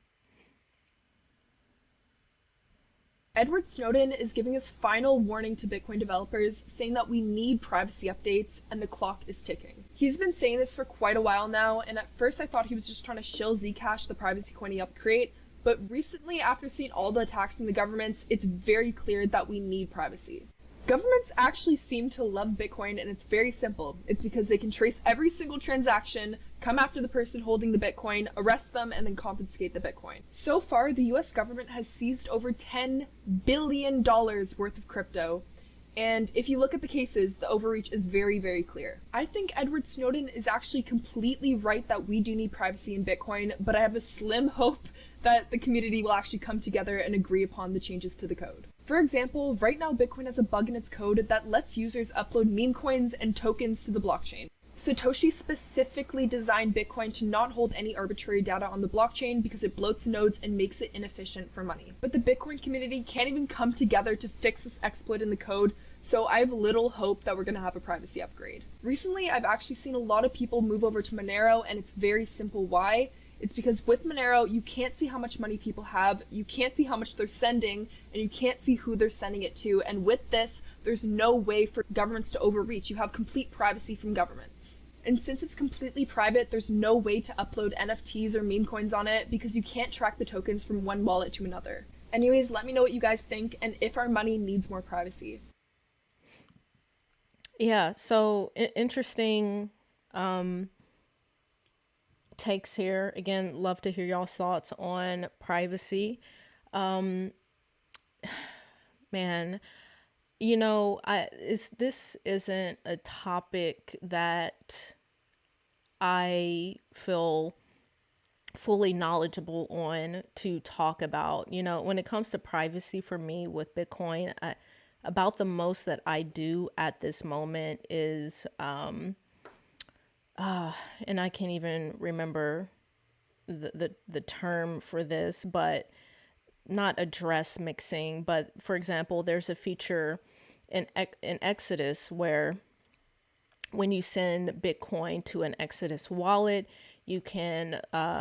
Edward Snowden is giving his final warning to Bitcoin developers, saying that we need privacy updates and the clock is ticking. He's been saying this for quite a while now, and at first I thought he was just trying to shill Zcash, the privacy coin he helped create, but recently, after seeing all the attacks from the governments, it's very clear that we need privacy. Governments actually seem to love Bitcoin, and it's very simple. It's because they can trace every single transaction, come after the person holding the Bitcoin, arrest them, and then confiscate the Bitcoin. So far, the US government has seized over $10 billion worth of crypto. And if you look at the cases, the overreach is very, very clear. I think Edward Snowden is actually completely right that we do need privacy in Bitcoin, but I have a slim hope that the community will actually come together and agree upon the changes to the code. For example, right now Bitcoin has a bug in its code that lets users upload meme coins and tokens to the blockchain. Satoshi specifically designed Bitcoin to not hold any arbitrary data on the blockchain because it bloats nodes and makes it inefficient for money. But the Bitcoin community can't even come together to fix this exploit in the code, so I have little hope that we're going to have a privacy upgrade. Recently, I've actually seen a lot of people move over to Monero, and it's very simple why. It's because with Monero, you can't see how much money people have, you can't see how much they're sending, and you can't see who they're sending it to. And with this, there's no way for governments to overreach. You have complete privacy from governments. And since it's completely private, there's no way to upload NFTs or meme coins on it because you can't track the tokens from one wallet to another. Anyways, let me know what you guys think and if our money needs more privacy. Yeah, so interesting takes here. Again, love to hear y'all's thoughts on privacy. Man, you know, this isn't a topic that I feel fully knowledgeable on to talk about. You know, when it comes to privacy for me with Bitcoin, about the most that I do at this moment is and I can't even remember the term for this, but not address mixing. But for example, there's a feature in Exodus where when you send Bitcoin to an Exodus wallet, you can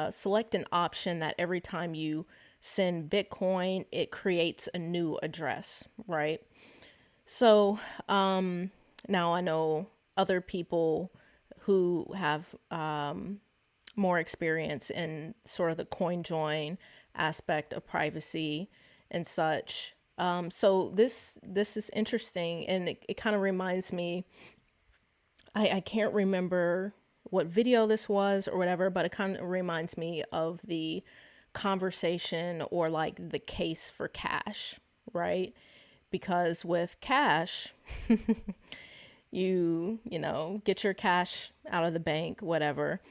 select an option that every time you send Bitcoin, it creates a new address, right? So now I know other people who have more experience in sort of the coin join aspect of privacy and such. So this is interesting, and it kind of reminds me, I can't remember what video this was or whatever, but it kind of reminds me of the conversation or like the case for cash, right? Because with cash, you know, get your cash out of the bank, whatever.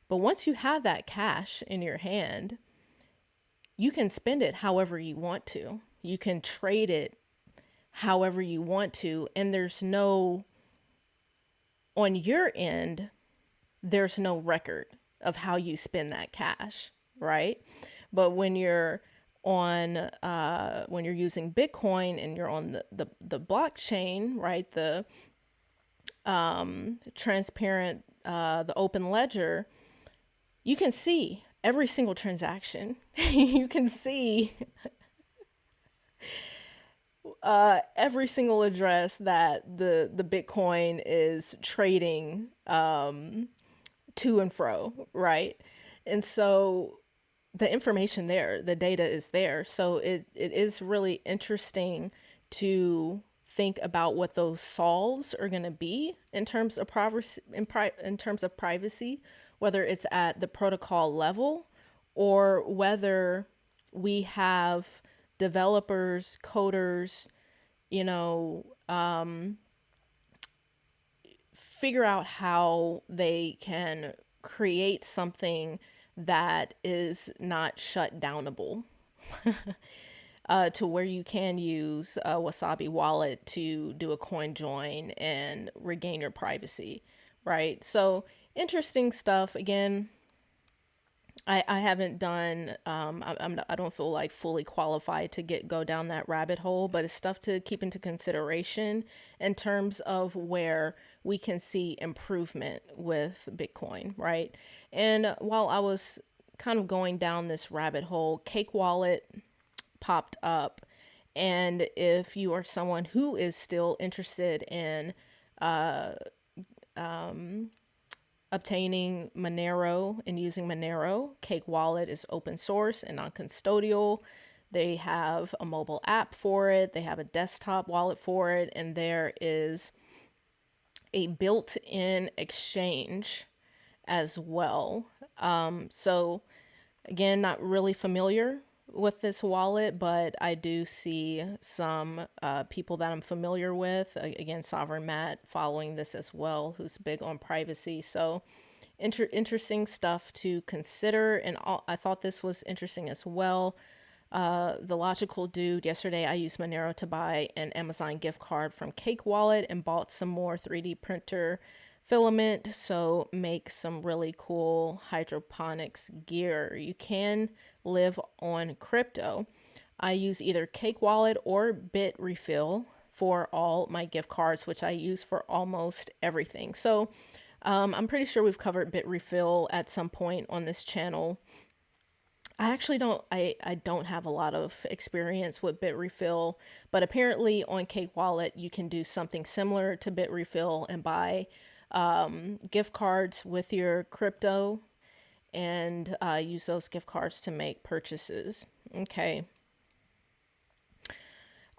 But once you have that cash in your hand, you can spend it however you want to. You can trade it however you want to. And there's no, on your end, there's no record of how you spend that cash, right? But when you're on, when you're using Bitcoin and you're on the blockchain, right? The transparent, the open ledger, you can see every single transaction. You can see every single address that the Bitcoin is trading to and fro, right? And so the information there, the data is there. So it is really interesting to think about what those solves are going to be in terms of privacy, whether it's at the protocol level or whether we have developers, coders, you know, figure out how they can create something that is not shut downable. To where you can use a Wasabi wallet to do a coin join and regain your privacy, right? So interesting stuff. Again, I haven't done, I don't feel like fully qualified to go down that rabbit hole, but it's stuff to keep into consideration in terms of where we can see improvement with Bitcoin, right? And while I was kind of going down this rabbit hole, Cake Wallet popped up. And if you are someone who is still interested in obtaining Monero and using Monero, Cake Wallet is open source and non-custodial. They have a mobile app for it. They have a desktop wallet for it. And there is a built-in exchange as well. So again, not really familiar with this wallet, but I do see some people that I'm familiar with. Again, Sovereign Matt following this as well, who's big on privacy. So interesting stuff to consider. And I thought this was interesting as well. The Logical Dude, yesterday I used Monero to buy an Amazon gift card from Cake Wallet and bought some more 3D printer filament, so make some really cool hydroponics gear. You can live on crypto. I use either Cake Wallet or BitRefill for all my gift cards, which I use for almost everything. So I'm pretty sure we've covered BitRefill at some point on this channel. I actually don't have a lot of experience with BitRefill, but apparently on Cake Wallet you can do something similar to BitRefill and buy gift cards with your crypto and use those gift cards to make purchases. Okay.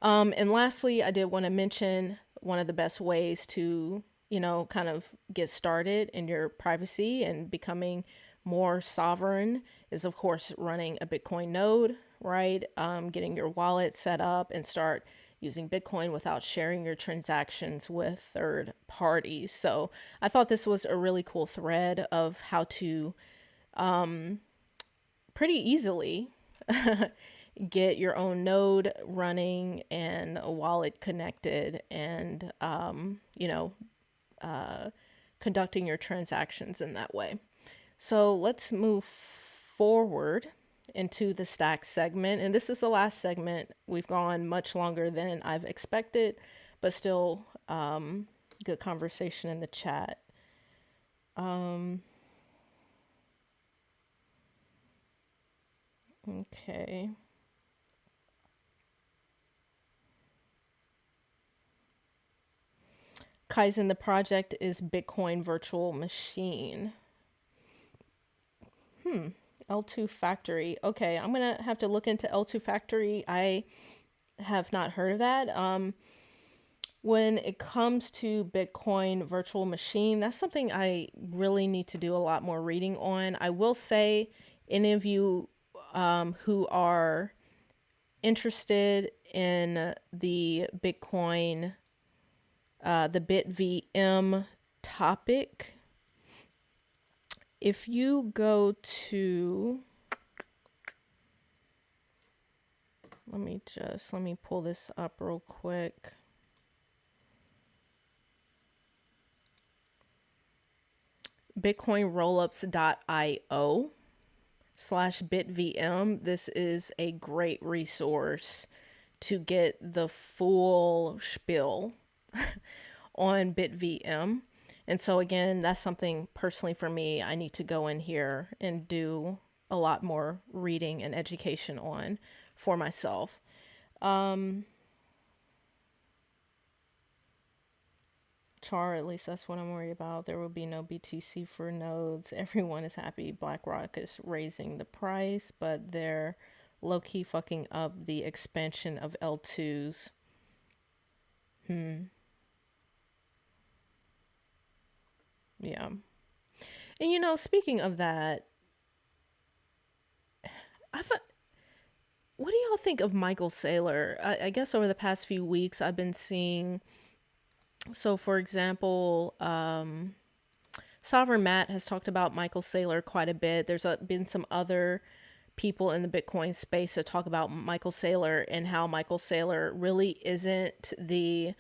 And lastly, I did want to mention one of the best ways to, kind of get started in your privacy and becoming more sovereign is, of course, running a Bitcoin node, right? Getting your wallet set up and start using Bitcoin without sharing your transactions with third parties. So I thought this was a really cool thread of how to pretty easily get your own node running and a wallet connected and, conducting your transactions in that way. So let's move forward into the stack segment. And this is the last segment. We've gone much longer than I've expected, but still good conversation in the chat. Okay. Kaizen, the project is Bitcoin virtual machine. L2 Factory. Okay, I'm going to have to look into L2 Factory. I have not heard of that. When it comes to Bitcoin virtual machine, that's something I really need to do a lot more reading on. I will say, any of you who are interested in the Bitcoin, the BitVM topic, if you go to, let me pull this up real quick. bitcoinrollups.io/BitVM. This is a great resource to get the full spiel on BitVM. And so again, that's something personally for me, I need to go in here and do a lot more reading and education on for myself. Char, at least that's what I'm worried about. There will be no BTC for nodes. Everyone is happy BlackRock is raising the price, but they're low-key fucking up the expansion of L2s. Yeah. And speaking of that, what do y'all think of Michael Saylor? I guess over the past few weeks I've been seeing, so for example, Sovereign Matt has talked about Michael Saylor quite a bit. There's been some other people in the Bitcoin space that talk about Michael Saylor and how Michael Saylor really isn't the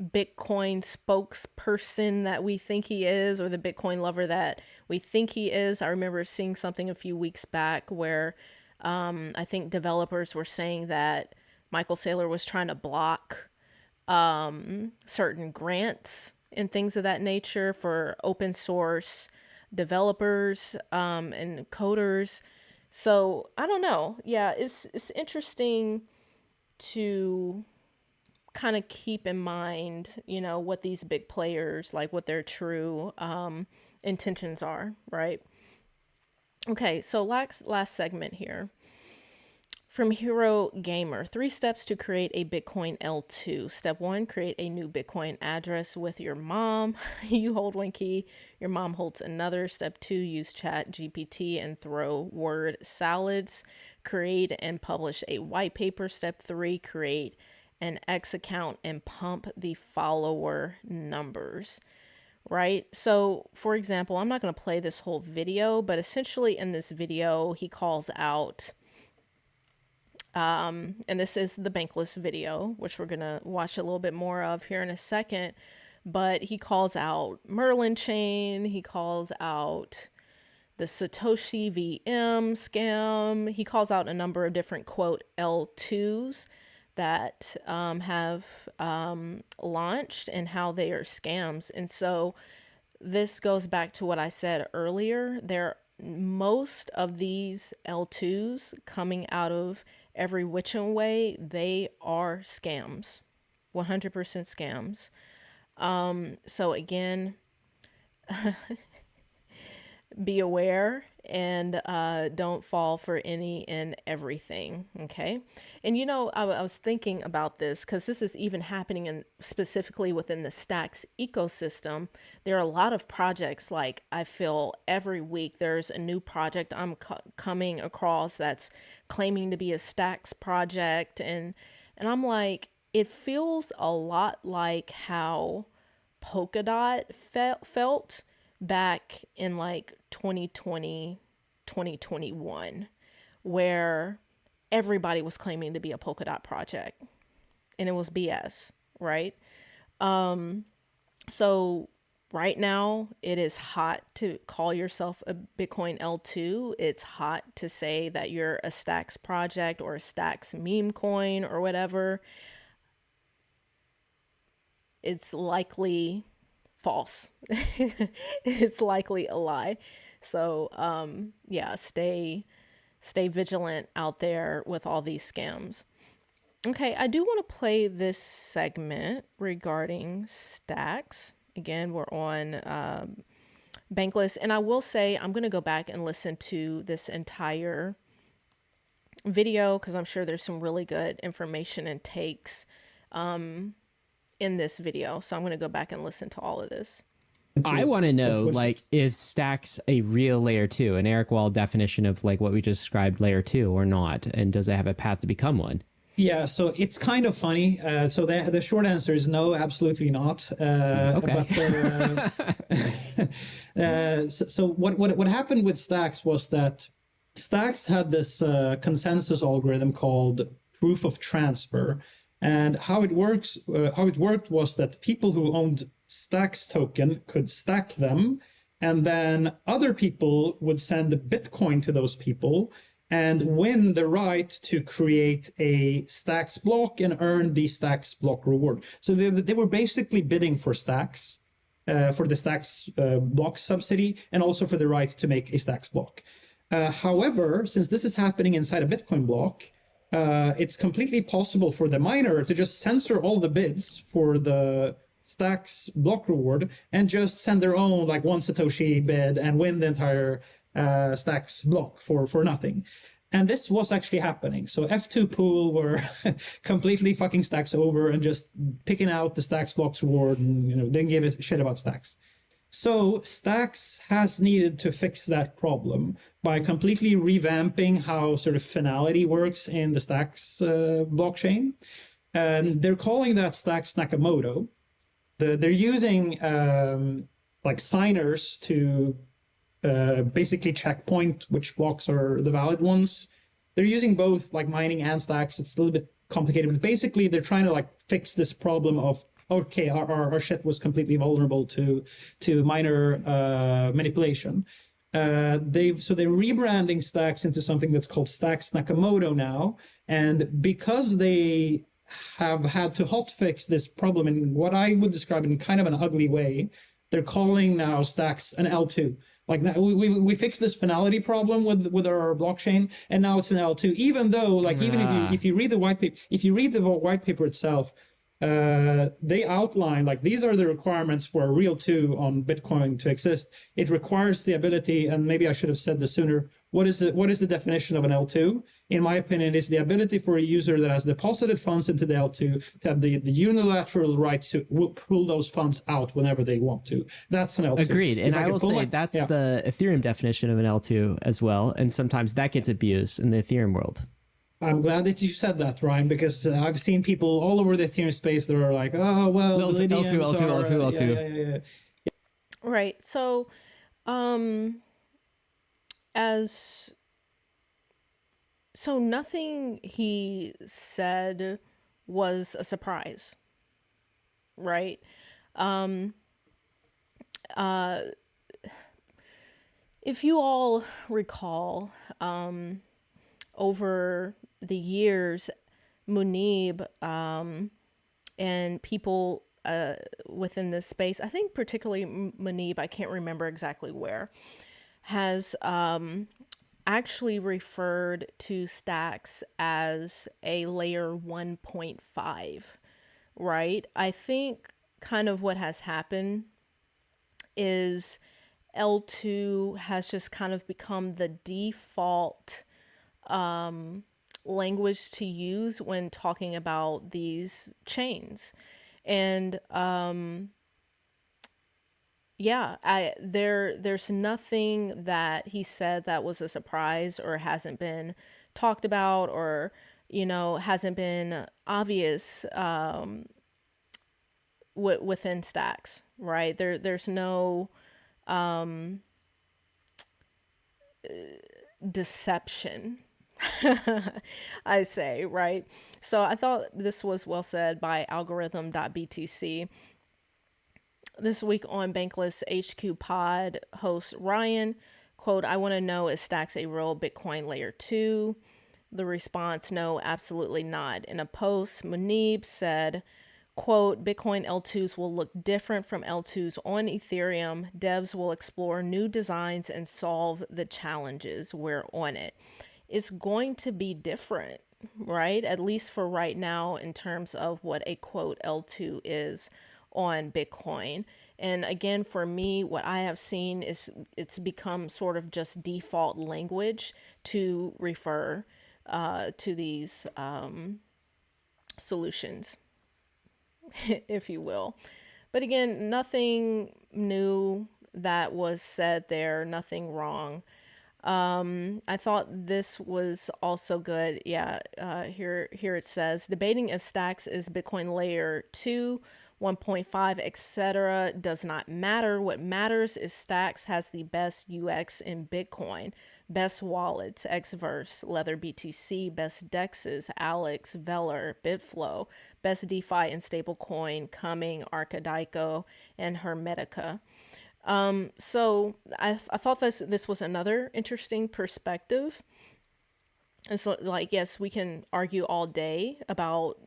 Bitcoin spokesperson that we think he is, or the Bitcoin lover that we think he is. I remember seeing something a few weeks back where I think developers were saying that Michael Saylor was trying to block certain grants and things of that nature for open source developers and coders. So I don't know. Yeah, it's interesting to kind of keep in mind, you know, what these big players, like what their true intentions are, right? Okay, so last segment here. From Hero Gamer, 3 steps to create a Bitcoin L2. Step 1, create a new Bitcoin address with your mom. You hold one key, your mom holds another. Step 2, use Chat GPT and throw word salads. Create and publish a white paper. Step 3, create an X account and pump the follower numbers. Right? So, for example, I'm not going to play this whole video, but essentially in this video, he calls out and this is the Bankless video, which we're going to watch a little bit more of here in a second. But he calls out Merlin Chain. He calls out the Satoshi VM scam. He calls out a number of different, quote, L2s that have launched and how they are scams. And so this goes back to what I said earlier. Most of these L2s coming out of every which way, they are scams, 100% scams. So again, be aware and don't fall for any and everything, okay? And you know, I was thinking about this because this is even happening specifically within the Stacks ecosystem. There are a lot of projects, like I feel every week there's a new project I'm coming across that's claiming to be a Stacks project, and I'm like, it feels a lot like how Polkadot felt back in like 2020, 2021, where everybody was claiming to be a Polkadot project and it was BS, right? So right now it is hot to call yourself a Bitcoin L2. It's hot to say that you're a Stacks project or a Stacks meme coin or whatever. It's likely false. It's likely a lie. So yeah, stay vigilant out there with all these scams. Okay, I do want to play this segment regarding Stacks. Again, we're on Bankless, and I will say I'm going to go back and listen to this entire video because I'm sure there's some really good information and takes in this video. So I'm going to go back and listen to all of this. I want to know, like, if Stacks a real layer 2, an Eric Wall definition of like what we just described layer 2 or not, and does it have a path to become one? Yeah, so it's kind of funny. So the short answer is no, absolutely not. Okay. But so what happened with Stacks was that Stacks had this consensus algorithm called proof of transfer, and how it worked was that people who owned Stacks token could stack them, and then other people would send Bitcoin to those people and win the right to create a Stacks block and earn the Stacks block reward. So they were basically bidding for Stacks, for the Stacks block subsidy, and also for the right to make a Stacks block. However, since this is happening inside a Bitcoin block, it's completely possible for the miner to just censor all the bids for the Stacks block reward and just send their own like 1 Satoshi bid and win the entire Stacks block for nothing. And this was actually happening. So F2 pool were completely fucking Stacks over and just picking out the Stacks blocks reward and didn't give a shit about Stacks. So Stacks has needed to fix that problem by completely revamping how sort of finality works in the Stacks blockchain. And they're calling that Stacks Nakamoto. They're using like signers to basically checkpoint which blocks are the valid ones. They're using both like mining and Stacks. It's a little bit complicated, but basically they're trying to like fix this problem of okay, our shit was completely vulnerable to minor manipulation. They're rebranding Stacks into something that's called Stacks Nakamoto now, and because they have had to hotfix this problem in what I would describe in kind of an ugly way, they're calling now Stacks an L2. Like we fixed this finality problem with our blockchain, and now it's an L2. Even though, like, even if you read the white paper, itself, they outline, like, these are the requirements for a real 2 on Bitcoin to exist. It requires the ability, and maybe I should have said this sooner. What is the definition of an L2? In my opinion, is the ability for a user that has deposited funds into the L2 to have the unilateral right to pull those funds out whenever they want to. That's an L2. Agreed. And I will say that's the Ethereum definition of an L2 as well. And sometimes that gets abused in the Ethereum world. I'm glad that you said that, Ryan, because I've seen people all over the Ethereum space that are like, oh, well, L2. Right. So, so nothing he said was a surprise, right? If you all recall, over the years, Munib and people within this space, I think particularly Munib, I can't remember exactly where, has actually referred to Stacks as a layer 1.5, right? I think kind of what has happened is L2 has just kind of become the default language to use when talking about these chains. And there's nothing that he said that was a surprise or hasn't been talked about or, hasn't been obvious within Stacks, right? There's no deception, I say, right? So I thought this was well said by algorithm.btc. This week on Bankless HQ Pod, host Ryan, quote, I want to know, is Stacks a real Bitcoin layer 2? The response, no, absolutely not. In a post, Munib said, quote, Bitcoin L2s will look different from L2s on Ethereum. Devs will explore new designs and solve the challenges. We're on it. It's going to be different, right? At least for right now, in terms of what a quote L2 is on Bitcoin. And again, for me, what I have seen is it's become sort of just default language to refer to these solutions, if you will. But again, nothing new that was said there, nothing wrong. I thought this was also good. Yeah, here it says, debating if Stacks is Bitcoin layer 2, 1.5, etc. does not matter. What matters is Stacks has the best UX in Bitcoin. Best wallets, Xverse, Leather BTC, best dexes, Alex, Velar, Bitflow, best DeFi and stablecoin, Coming, Arcadico, and Hermetica. So I thought this was another interesting perspective. It's like, yes, we can argue all day about,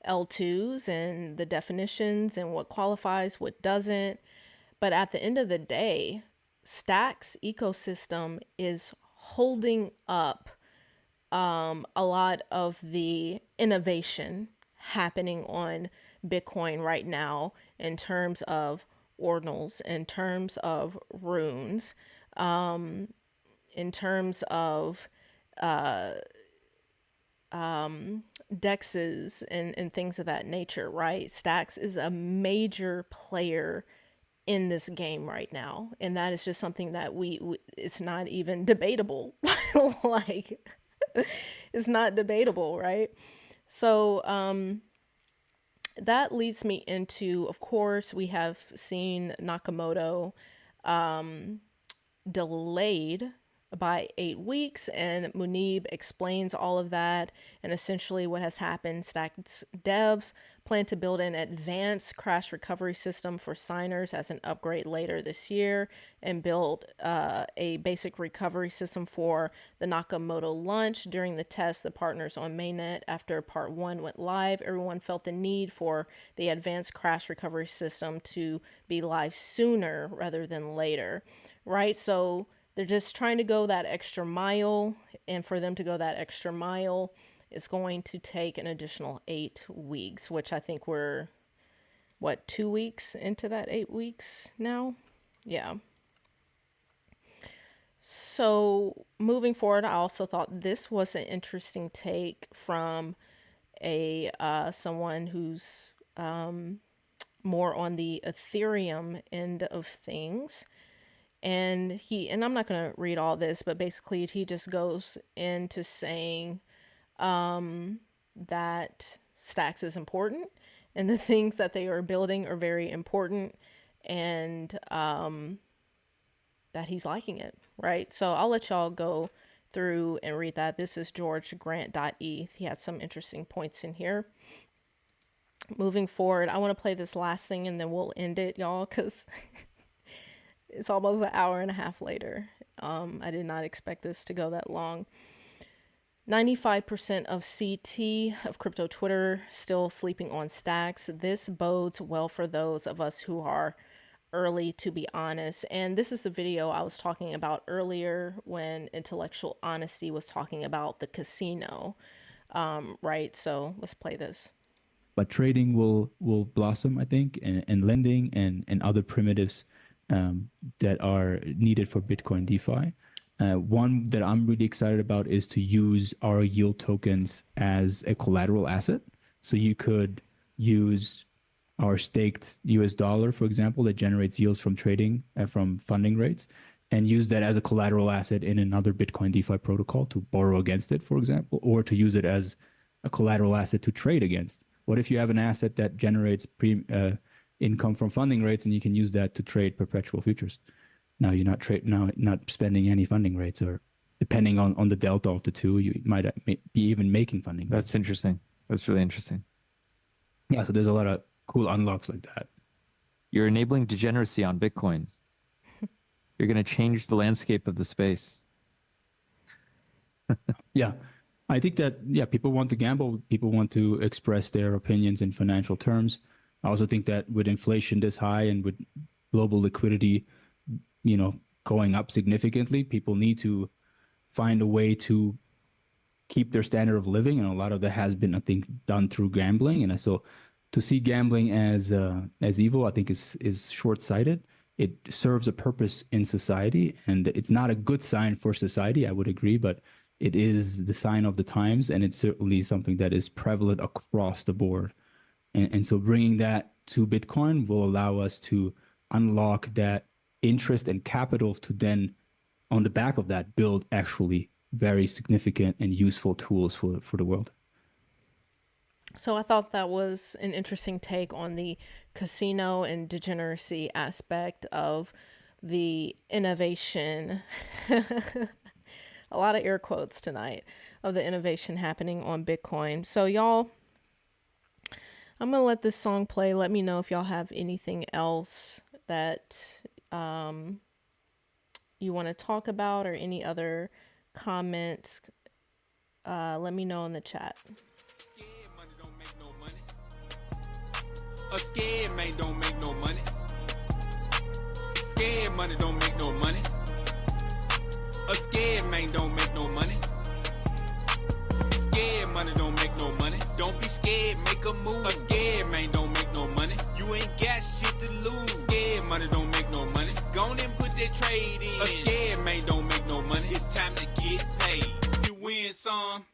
L2s and the definitions and what qualifies, what doesn't. But at the end of the day, Stacks ecosystem is holding up a lot of the innovation happening on Bitcoin right now in terms of ordinals, in terms of runes, in terms of dexes and things of that nature, right? Stacks is a major player in this game right now, and that is just something that we it's not even debatable. Like, it's not debatable, right? So that leads me into, of course, we have seen Nakamoto delayed by 8 weeks, and Munib explains all of that and essentially what has happened. Stacks devs plan to build an advanced crash recovery system for signers as an upgrade later this year, and build a basic recovery system for the Nakamoto launch. During the test, the partners on Mainnet, after part 1 went live, everyone felt the need for the advanced crash recovery system to be live sooner rather than later, right? So they're just trying to go that extra mile, and for them to go that extra mile is going to take an additional 8 weeks, which I think we're, 2 weeks into that 8 weeks now? Yeah. So moving forward, I also thought this was an interesting take from a someone who's more on the Ethereum end of things. And I'm not going to read all this, but basically he just goes into saying that Stacks is important and the things that they are building are very important, and that he's liking it, right? So I'll let y'all go through and read that. This is georgegrant.eth. He has some interesting points in here. Moving forward, I want to play this last thing and then we'll end it, y'all, because it's almost an hour and a half later. I did not expect this to go that long. 95% of CT of crypto Twitter still sleeping on Stacks. This bodes well for those of us who are early, to be honest. And this is the video I was talking about earlier when Intellectual Honesty was talking about the casino, right? So let's play this. But trading will blossom, I think, and lending and other primitives that are needed for Bitcoin DeFi. One that I'm really excited about is to use our yield tokens as a collateral asset. So you could use our staked US dollar, for example, that generates yields from trading, from funding rates, and use that as a collateral asset in another Bitcoin DeFi protocol to borrow against it, for example, or to use it as a collateral asset to trade against. What if you have an asset that generates income from funding rates, and you can use that to trade perpetual futures? Now you're not spending any funding rates, or depending on the delta of the two, you might be even making funding rates. That's interesting. That's really interesting. Yeah, so there's a lot of cool unlocks like that. You're enabling degeneracy on Bitcoin. You're going to change the landscape of the space. Yeah, I think that, people want to gamble. People want to express their opinions in financial terms. I also think that with inflation this high and with global liquidity, going up significantly, people need to find a way to keep their standard of living. And a lot of that has been, I think, done through gambling. And so to see gambling as evil, I think is short-sighted. It serves a purpose in society, and it's not a good sign for society, I would agree, but it is the sign of the times, and it's certainly something that is prevalent across the board. And so bringing that to Bitcoin will allow us to unlock that interest and capital to then, on the back of that, build actually very significant and useful tools for the world. So I thought that was an interesting take on the casino and degeneracy aspect of the innovation. A lot of air quotes tonight, of the innovation happening on Bitcoin. So y'all, I'm going to let this song play. Let me know if y'all have anything else that you want to talk about, or any other comments. Let me know in the chat. A scared man don't make no money. Scared money don't make no money. A scared man don't make no money. Scared money don't make no money. Don't be scared, make a move. A scared man don't make no money. You ain't got shit to lose. Scared money don't make no money. Go on and put that trade in. A scared man don't make no money. It's time to get paid. You win some,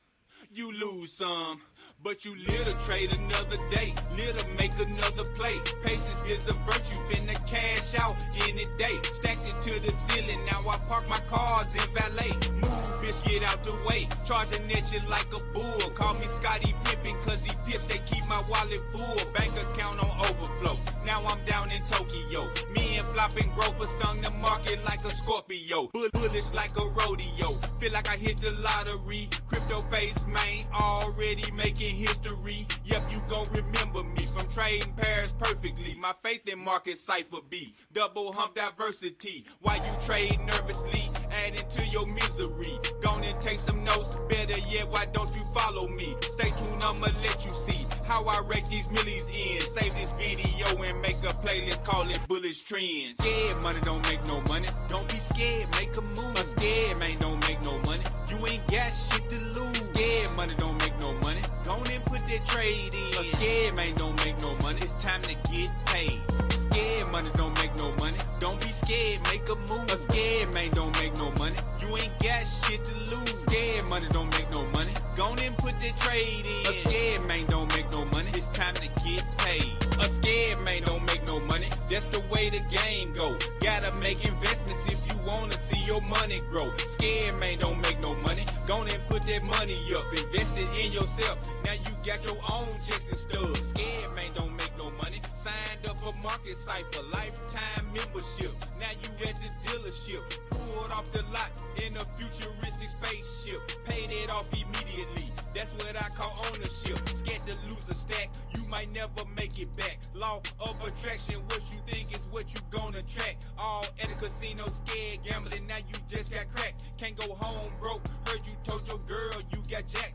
you lose some. But you live to trade another day, live to make another play. Patience is a virtue, finna cash out any day. Stacked it to the ceiling, now I park my cars in valet. Move, bitch, get out the way. Charging at you like a bull. Call me Scotty Pippen, cause he pips, they keep my wallet full. Bank account on overflow. Now I'm down in Tokyo. Me and flip-flop and grow, but stung the market like a Scorpio. Bullish like a rodeo. Feel like I hit the lottery. Crypto face, man, already making history. Yep, you gon' remember me from trading pairs perfectly. My faith in market cipher B. Double hump diversity. Why you trade nervously? Adding to your misery. Gone and take some notes. Better yet, why don't you follow me? Stay tuned, I'ma let you see how I wreck these millies in. Save this video and make a playlist, call it Bullish Trends. Scared money don't make no money. Don't be scared, make a move. A scared man don't make no money. You ain't got shit to lose. Scared money don't make no money. Go on and put that trade in. A scared man don't make no money. It's time to get paid. Scared money don't make no money. Don't be scared, make a move. A scared man don't make no money. You ain't got shit to lose. Scared money don't make no money. Go on and put that trade in. A scared man don't make no money. It's time to get paid. A scared man don't make no money. That's the way the game go. Gotta make investments if you wanna see your money grow. Scared man don't make no money. Go on and put that money up. Invest it in yourself. Now you got your own checks and stubs. Scared man don't make no money. Signed up for Market Cipher, lifetime membership. Now you at the dealership. Pulled off the lot in a futuristic spaceship. Paid it off immediately. That's what I call ownership. Scared to lose a stack, you might never make it back. Law of attraction, what you think is what you gonna track. All at a casino, scared gambling, now you just got cracked. Can't go home broke, heard you told your girl you got jacked.